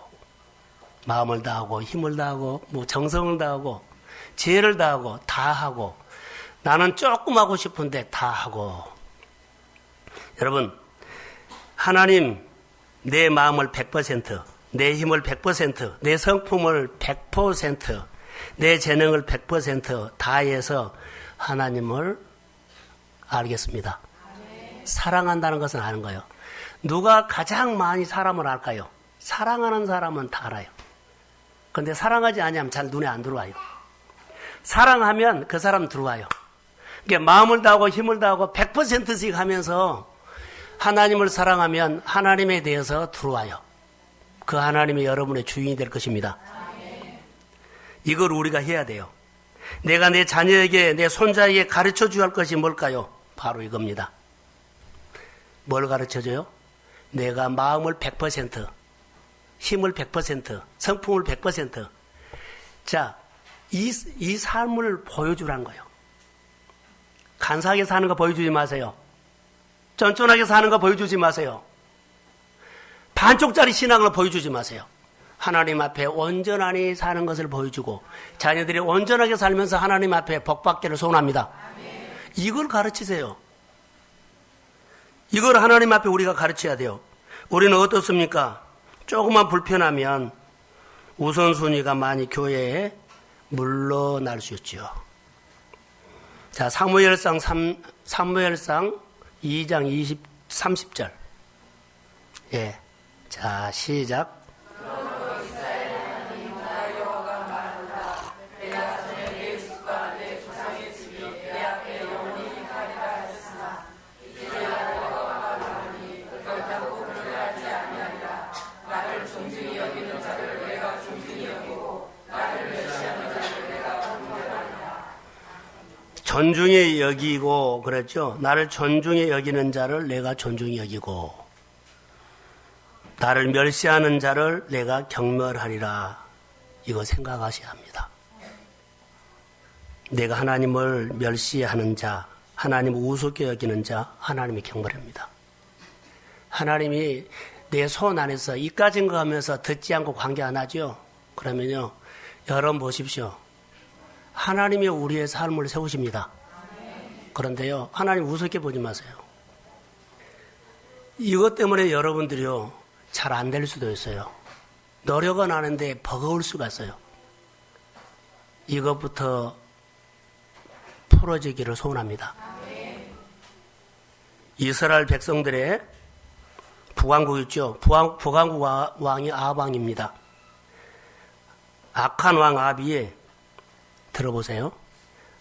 마음을 다하고, 힘을 다하고, 뭐 정성을 다하고, 지혜를 다하고, 다하고, 나는 조금 하고 싶은데 다하고. 여러분, 하나님, 내 마음을 100%, 내 힘을 100%, 내 성품을 100%, 내 재능을 100% 다해서 하나님을 알겠습니다. 사랑한다는 것은 아는 거예요. 누가 가장 많이 사람을 알까요? 사랑하는 사람은 다 알아요. 그런데 사랑하지 않으면 잘 눈에 안 들어와요. 사랑하면 그 사람 들어와요. 그러니까 마음을 다하고 힘을 다하고 100%씩 하면서 하나님을 사랑하면 하나님에 대해서 들어와요. 그 하나님이 여러분의 주인이 될 것입니다. 이걸 우리가 해야 돼요. 내가 내 자녀에게, 내 손자에게 가르쳐 줘야 할 것이 뭘까요? 바로 이겁니다. 뭘 가르쳐 줘요? 내가 마음을 100%, 힘을 100%, 성품을 100%. 자, 이 삶을 보여주라는 거예요. 간사하게 사는 거 보여주지 마세요. 쫀쫀하게 사는 거 보여주지 마세요. 반쪽짜리 신앙을 보여주지 마세요. 하나님 앞에 온전하게 사는 것을 보여주고 자녀들이 온전하게 살면서 하나님 앞에 복받기를 소원합니다. 이걸 가르치세요. 이걸 하나님 앞에 우리가 가르쳐야 돼요. 우리는 어떻습니까? 조금만 불편하면 우선순위가 많이 교회에 물러날 수 있죠. 자, 사무엘상 2장 30절. 예. 자, 시작. 존중히 여기고 그랬죠. 나를 존중히 여기는 자를 내가 존중히 여기고 나를 멸시하는 자를 내가 경멸하리라. 이거 생각하셔야 합니다. 내가 하나님을 멸시하는 자, 하나님을 우습게 여기는 자, 하나님이 경멸합니다. 하나님이 내 손 안에서 이까진 거 하면서 듣지 않고 관계 안 하죠. 그러면요, 여러분 보십시오. 하나님이 우리의 삶을 세우십니다. 그런데요, 하나님 우습게 보지 마세요. 이것 때문에 여러분들이요, 잘 안 될 수도 있어요. 노력은 하는데 버거울 수가 있어요. 이것부터 풀어지기를 소원합니다. 이스라엘 백성들의 북왕국 있죠. 북왕국 왕이 아합왕입니다. 악한 왕 아합이 들어보세요.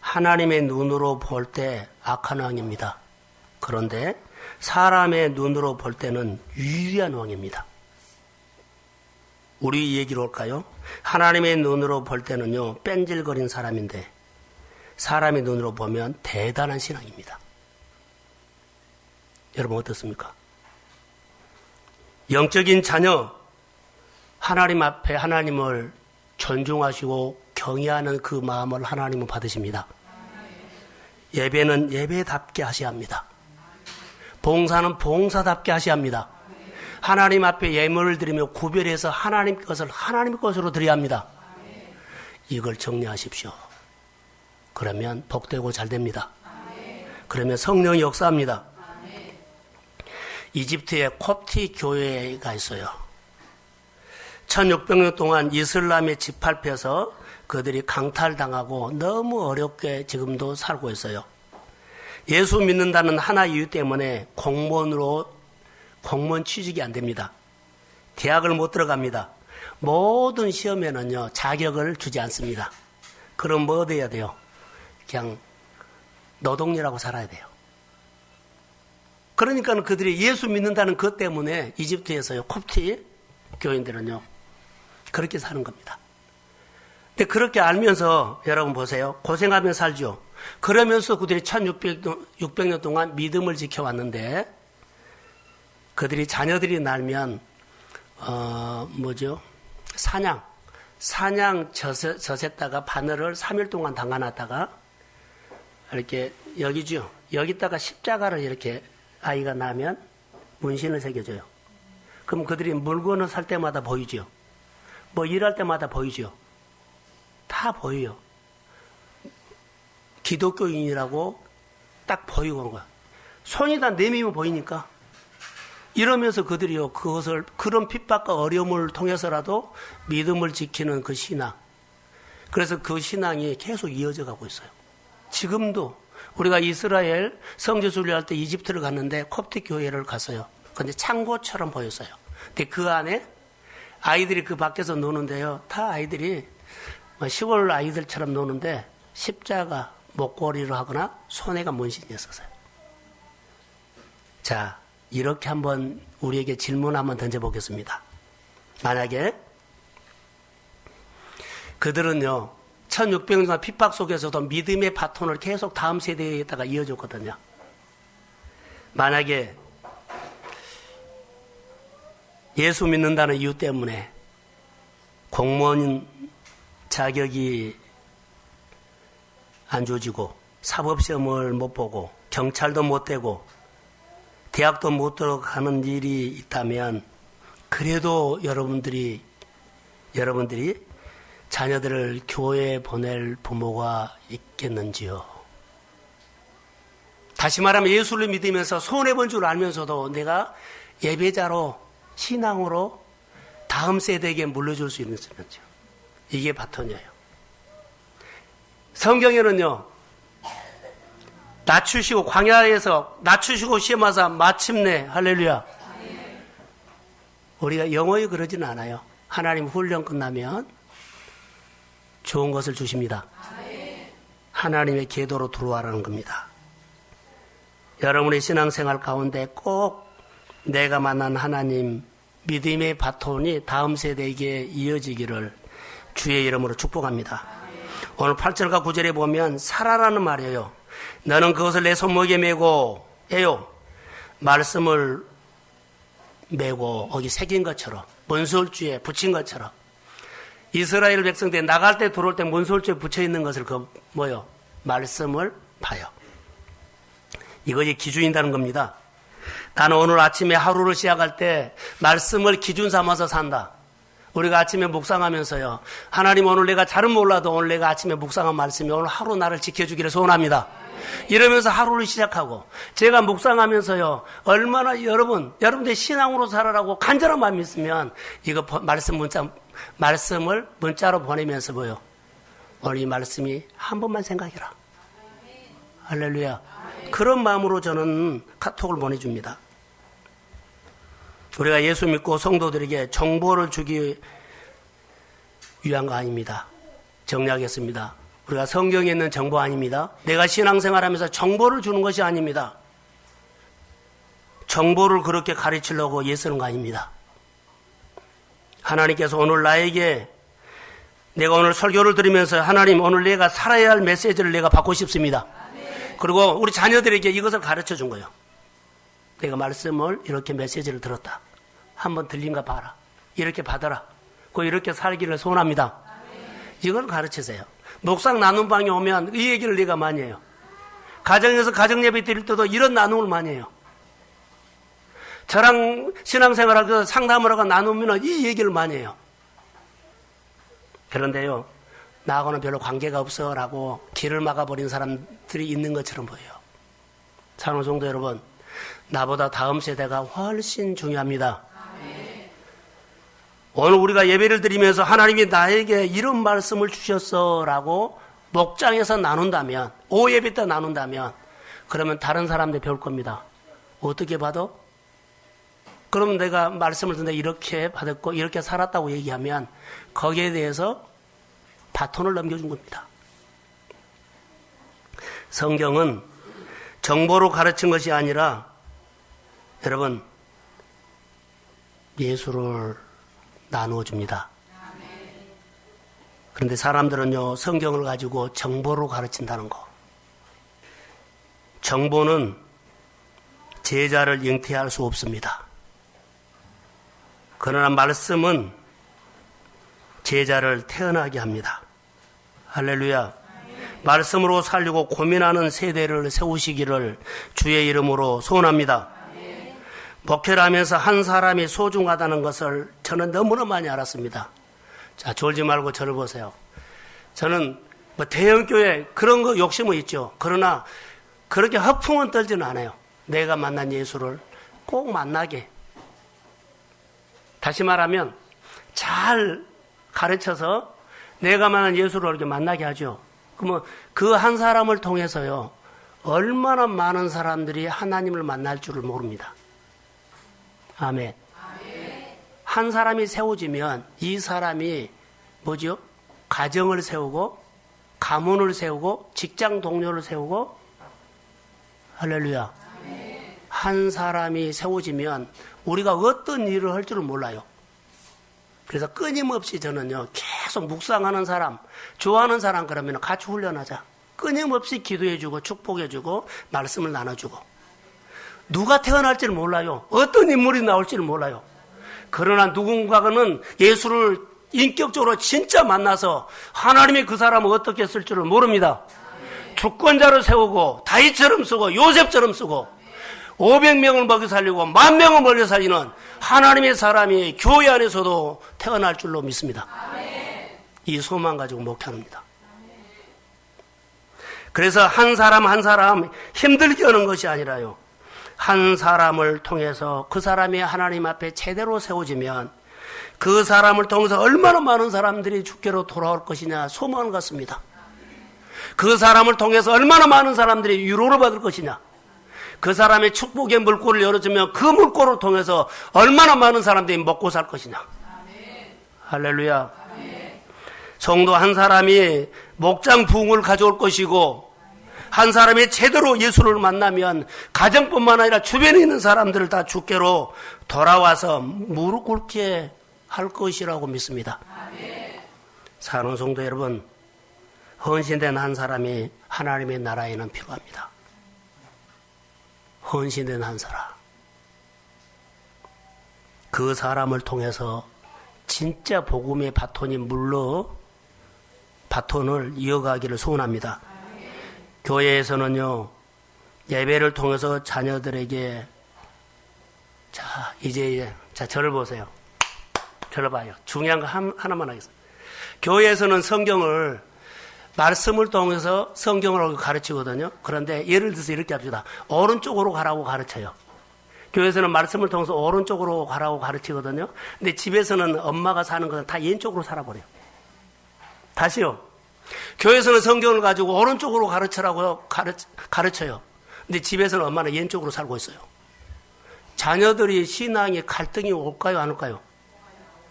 하나님의 눈으로 볼 때 악한 왕입니다. 그런데 사람의 눈으로 볼 때는 유일한 왕입니다. 우리 얘기로 할까요? 하나님의 눈으로 볼 때는요, 뺀질거린 사람인데 사람의 눈으로 보면 대단한 신앙입니다. 여러분 어떻습니까? 영적인 자녀, 하나님 앞에 하나님을 존중하시고 경외하는 그 마음을 하나님은 받으십니다. 예배는 예배답게 하셔야 합니다. 봉사는 봉사답게 하셔야 합니다. 하나님 앞에 예물을 드리며 구별해서 하나님 것을 하나님 것으로 드려야 합니다. 이걸 정리하십시오. 그러면 복되고 잘 됩니다. 그러면 성령이 역사합니다. 이집트에 콥티 교회가 있어요. 1600년 동안 이슬람에 짓밟혀서 그들이 강탈당하고 너무 어렵게 지금도 살고 있어요. 예수 믿는다는 하나 이유 때문에 공무원 취직이 안 됩니다. 대학을 못 들어갑니다. 모든 시험에는요, 자격을 주지 않습니다. 그럼 뭐 돼야 돼요? 그냥 노동력하고 살아야 돼요. 그러니까 그들이 예수 믿는다는 것 때문에 이집트에서요, 콥티 교인들은요, 그렇게 사는 겁니다. 근데 그렇게 알면서 여러분 보세요. 고생하며 살죠. 그러면서 그들이 1600년 동안 믿음을 지켜왔는데 그들이 자녀들이 날면 사냥 젖었다가 바늘을 3일 동안 담가놨다가 이렇게 여기죠. 여기다가 십자가를 이렇게 아이가 나면 문신을 새겨줘요. 그럼 그들이 물건을 살 때마다 보이죠. 뭐 일할 때마다 보이죠. 다 보여요. 기독교인이라고 딱 보이고 한 거야. 손이 다 내밀면 보이니까. 이러면서 그들이요, 그것을, 그런 핍박과 어려움을 통해서라도 믿음을 지키는 그 신앙. 그래서 그 신앙이 계속 이어져 가고 있어요. 지금도 우리가 이스라엘 성지 순례할 때 이집트를 갔는데 콥틱 교회를 갔어요. 근데 창고처럼 보였어요. 근데 그 안에 아이들이 그 밖에서 노는데요. 다 아이들이 시골 아이들처럼 노는데 십자가 목걸이를 하거나 손에가 문신이었어요. 자, 이렇게 한번 우리에게 질문 한번 던져보겠습니다. 만약에 그들은요 1600년 핍박 속에서도 믿음의 바톤을 계속 다음 세대에다가 이어줬거든요. 만약에 예수 믿는다는 이유 때문에 공무원 자격이 안 주어지고 사법시험을 못 보고 경찰도 못 되고 대학도 못 들어가는 일이 있다면 그래도 여러분들이 자녀들을 교회에 보낼 부모가 있겠는지요? 다시 말하면 예수를 믿으면서 손해본 줄 알면서도 내가 예배자로 신앙으로 다음 세대에게 물려줄 수 있는지요? 이게 바톤이에요. 성경에는요, 낮추시고 광야에서 낮추시고 시험하사 마침내 할렐루야. 우리가 영어에 그러지는 않아요. 하나님 훈련 끝나면 좋은 것을 주십니다. 하나님의 계도로 들어와라는 겁니다. 여러분의 신앙생활 가운데 꼭 내가 만난 하나님 믿음의 바톤이 다음 세대에게 이어지기를 주의 이름으로 축복합니다. 오늘 8절과 9절에 보면 살아라는 말이에요. 너는 그것을 내 손목에 메고 에요. 말씀을 메고 거기 새긴 것처럼 문설주에 붙인 것처럼 이스라엘 백성들 나갈 때 들어올 때 문설주에 붙여 있는 것을 말씀을 봐요. 이것이 기준이라는 겁니다. 나는 오늘 아침에 하루를 시작할 때 말씀을 기준 삼아서 산다. 우리가 아침에 묵상하면서요. 하나님 오늘 내가 잘은 몰라도 오늘 내가 아침에 묵상한 말씀이 오늘 하루 나를 지켜주기를 소원합니다. 이러면서 하루를 시작하고 제가 묵상하면서요. 얼마나 여러분들 신앙으로 살아라고 간절한 마음이 있으면 이거 말씀을 문자로 보내면서 오늘 이 말씀이 한 번만 생각해라. 할렐루야. 그런 마음으로 저는 카톡을 보내줍니다. 우리가 예수 믿고 성도들에게 정보를 주기 위한 거 아닙니다. 정리하겠습니다. 우리가 성경에 있는 정보 아닙니다. 내가 신앙생활하면서 정보를 주는 것이 아닙니다. 정보를 그렇게 가르치려고 애쓰는 거 아닙니다. 하나님께서 오늘 나에게 내가 오늘 설교를 들으면서 하나님 오늘 내가 살아야 할 메시지를 내가 받고 싶습니다. 그리고 우리 자녀들에게 이것을 가르쳐 준 거예요. 내가 말씀을 이렇게 메시지를 들었다. 한번 들린가 봐라. 이렇게 받아라. 이렇게 살기를 소원합니다. 이걸 가르치세요. 묵상 나눔 방에 오면 이 얘기를 내가 많이 해요. 가정에서 가정예배 드릴 때도 이런 나눔을 많이 해요. 저랑 신앙생활하고 상담을 하고 나누면 이 얘기를 많이 해요. 그런데요, 나하고는 별로 관계가 없어 라고 길을 막아버린 사람들이 있는 것처럼 보여요. 사랑하는 성도 여러분, 나보다 다음 세대가 훨씬 중요합니다. 오늘 우리가 예배를 드리면서 하나님이 나에게 이런 말씀을 주셨어 라고 목장에서 나눈다면, 오예배 때 나눈다면, 그러면 다른 사람들 배울 겁니다. 어떻게 봐도? 그럼 내가 말씀을 듣는데 이렇게 받았고 이렇게 살았다고 얘기하면 거기에 대해서 바톤을 넘겨준 겁니다. 성경은 정보로 가르친 것이 아니라 여러분 예수를 나누어 줍니다. 그런데 사람들은요 성경을 가지고 정보로 가르친다는 거. 정보는 제자를 잉태할 수 없습니다. 그러나 말씀은 제자를 태어나게 합니다. 할렐루야. 말씀으로 살리고 고민하는 세대를 세우시기를 주의 이름으로 소원합니다. 목회를 하면서 한 사람이 소중하다는 것을 저는 너무나 많이 알았습니다. 자, 졸지 말고 저를 보세요. 저는 대형교회 그런 거 욕심은 있죠. 그러나 그렇게 허풍은 떨지는 않아요. 내가 만난 예수를 꼭 만나게. 다시 말하면 잘 가르쳐서 내가 만난 예수를 이렇게 만나게 하죠. 그러면 그 한 사람을 통해서요. 얼마나 많은 사람들이 하나님을 만날 줄을 모릅니다. 아멘. 한 사람이 세워지면 이 사람이 뭐죠? 가정을 세우고 가문을 세우고 직장 동료를 세우고 할렐루야. 한 사람이 세워지면 우리가 어떤 일을 할 줄을 몰라요. 그래서 끊임없이 저는요, 계속 묵상하는 사람, 좋아하는 사람 그러면 같이 훈련하자. 끊임없이 기도해주고 축복해주고 말씀을 나눠주고. 누가 태어날지를 몰라요. 어떤 인물이 나올지를 몰라요. 그러나 누군가는 예수를 인격적으로 진짜 만나서 하나님이 그 사람을 어떻게 쓸 줄을 모릅니다. 주권자로 세우고 다윗처럼 쓰고 요셉처럼 쓰고 500명을 먹여 살리고 10,000명을 먹여 살리는 하나님의 사람이 교회 안에서도 태어날 줄로 믿습니다. 이 소망 가지고 목회합니다. 그래서 한 사람 한 사람 힘들게 하는 것이 아니라요, 한 사람을 통해서 그 사람이 하나님 앞에 제대로 세워지면 그 사람을 통해서 얼마나 많은 사람들이 주께로 돌아올 것이냐 소망을 갖습니다. 그 사람을 통해서 얼마나 많은 사람들이 위로를 받을 것이냐, 그 사람의 축복의 물꼬를 열어주면 그 물꼬를 통해서 얼마나 많은 사람들이 먹고 살 것이냐. 할렐루야. 성도 한 사람이 목장 부흥을 가져올 것이고, 한 사람이 제대로 예수를 만나면 가정뿐만 아니라 주변에 있는 사람들을 다 주께로 돌아와서 무릎 꿇게 할 것이라고 믿습니다. 사랑하는 성도 여러분, 헌신된 한 사람이 하나님의 나라에는 필요합니다. 헌신된 한 사람. 그 사람을 통해서 진짜 복음의 바톤이 물러 바톤을 이어가기를 소원합니다. 교회에서는요, 예배를 통해서 자녀들에게, 자, 저를 보세요. 저를 봐요. 중요한 거 하나만 하겠습니다. 교회에서는 성경을, 말씀을 통해서 성경을 가르치거든요. 그런데 예를 들어서 이렇게 합시다. 오른쪽으로 가라고 가르쳐요. 교회에서는 말씀을 통해서 오른쪽으로 가라고 가르치거든요. 근데 집에서는 엄마가 사는 것은 다 왼쪽으로 살아버려요. 다시요. 교회에서는 성경을 가지고 오른쪽으로 가르쳐라고 가르쳐요. 근데 집에서는 엄마는 왼쪽으로 살고 있어요. 자녀들이 신앙에 갈등이 올까요, 안 올까요?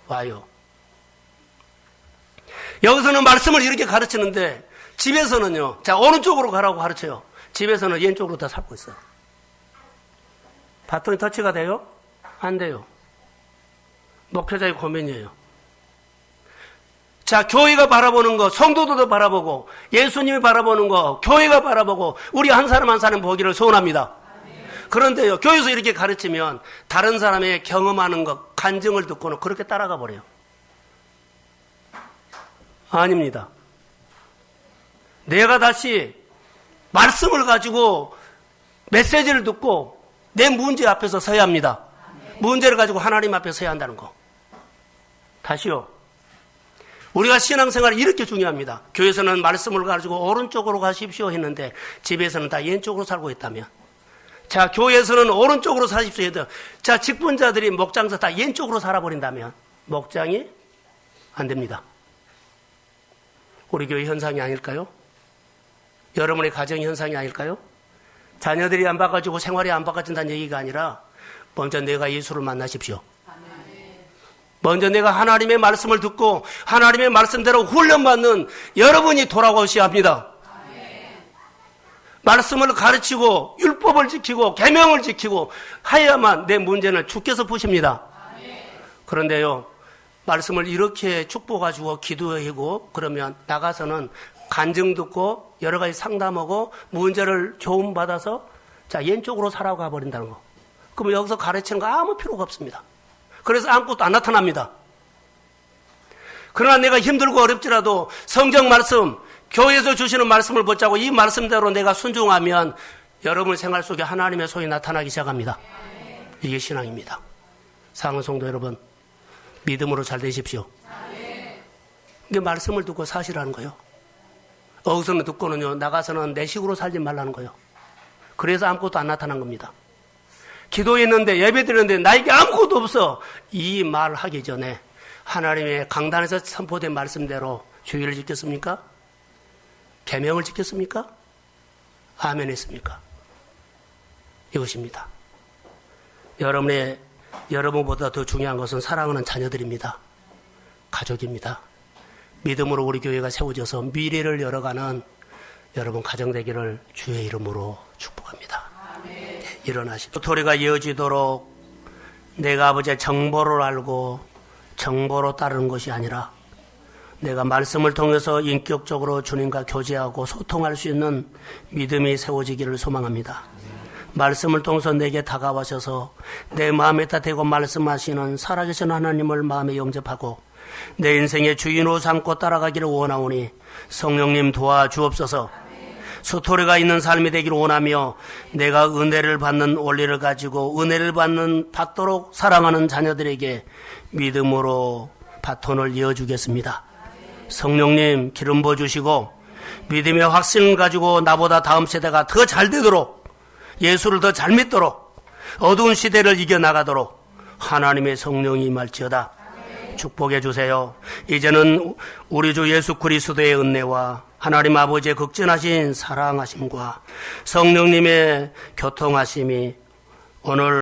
와요. 여기서는 말씀을 이렇게 가르치는데 집에서는요, 자, 오른쪽으로 가라고 가르쳐요. 집에서는 왼쪽으로 다 살고 있어요. 바톤이 터치가 돼요? 안 돼요. 목회자의 고민이에요. 자, 교회가 바라보는 거, 성도들도 바라보고, 예수님이 바라보는 거, 교회가 바라보고, 우리 한 사람 한 사람 보기를 소원합니다. 그런데요, 교회에서 이렇게 가르치면 다른 사람의 경험하는 것, 간증을 듣고는 그렇게 따라가 버려요. 아닙니다. 내가 다시 말씀을 가지고 메시지를 듣고 내 문제 앞에서 서야 합니다. 문제를 가지고 하나님 앞에 서야 한다는 거. 다시요. 우리가 신앙생활이 이렇게 중요합니다. 교회에서는 말씀을 가지고 오른쪽으로 가십시오 했는데 집에서는 다 왼쪽으로 살고 있다면, 자, 교회에서는 오른쪽으로 사십시오 해도, 자, 직분자들이 목장에서 다 왼쪽으로 살아버린다면 목장이 안 됩니다. 우리 교회 현상이 아닐까요? 여러분의 가정 현상이 아닐까요? 자녀들이 안 바꿔지고 생활이 안 바꿔진다는 얘기가 아니라 먼저 내가 예수를 만나십시오. 먼저 내가 하나님의 말씀을 듣고 하나님의 말씀대로 훈련받는 여러분이 돌아오셔야 합니다. 말씀을 가르치고 율법을 지키고 계명을 지키고 하야만 내 문제는 주께서 푸십니다. 그런데요, 말씀을 이렇게 축복가지고 기도하고 그러면 나가서는 간증 듣고 여러 가지 상담하고 문제를 조언받아서 자, 왼쪽으로 살아가 버린다는 거. 그럼 여기서 가르치는 거 아무 필요가 없습니다. 그래서 아무것도 안 나타납니다. 그러나 내가 힘들고 어렵지라도 성경 말씀, 교회에서 주시는 말씀을 붙잡고 이 말씀대로 내가 순종하면 여러분 생활 속에 하나님의 손이 나타나기 시작합니다. 이게 신앙입니다. 사랑하는 성도 여러분, 믿음으로 잘 되십시오. 이게 말씀을 듣고 사시라는 거예요. 어디서는 듣고는요, 나가서는 내 식으로 살지 말라는 거예요. 그래서 아무것도 안 나타난 겁니다. 기도했는데 예배 드렸는데 나에게 아무것도 없어. 이 말 하기 전에 하나님의 강단에서 선포된 말씀대로 주의를 지켰습니까? 계명을 지켰습니까? 아멘 했습니까? 이것입니다. 여러분보다 더 중요한 것은 사랑하는 자녀들입니다. 가족입니다. 믿음으로 우리 교회가 세워져서 미래를 열어가는 여러분 가정 되기를 주의 이름으로 축복합니다. 일어나시고 도리가 이어지도록 내가 아버지의 정보를 알고 정보로 따르는 것이 아니라 내가 말씀을 통해서 인격적으로 주님과 교제하고 소통할 수 있는 믿음이 세워지기를 소망합니다. 말씀을 통해서 내게 다가와셔서 내 마음에다 대고 말씀하시는 살아계신 하나님을 마음에 영접하고 내 인생의 주인으로 삼고 따라가기를 원하오니 성령님 도와주옵소서. 스토리가 있는 삶이 되기를 원하며 내가 은혜를 받는 원리를 가지고 은혜를 받도록 사랑하는 자녀들에게 믿음으로 바톤을 이어주겠습니다. 성령님 기름 부어주시고 믿음의 확신을 가지고 나보다 다음 세대가 더 잘 되도록 예수를 더 잘 믿도록 어두운 시대를 이겨나가도록 하나님의 성령이 임할지어다. 축복해 주세요. 이제는 우리 주 예수 그리스도의 은혜와 하나님 아버지의 극진하신 사랑하심과 성령님의 교통하심이 오늘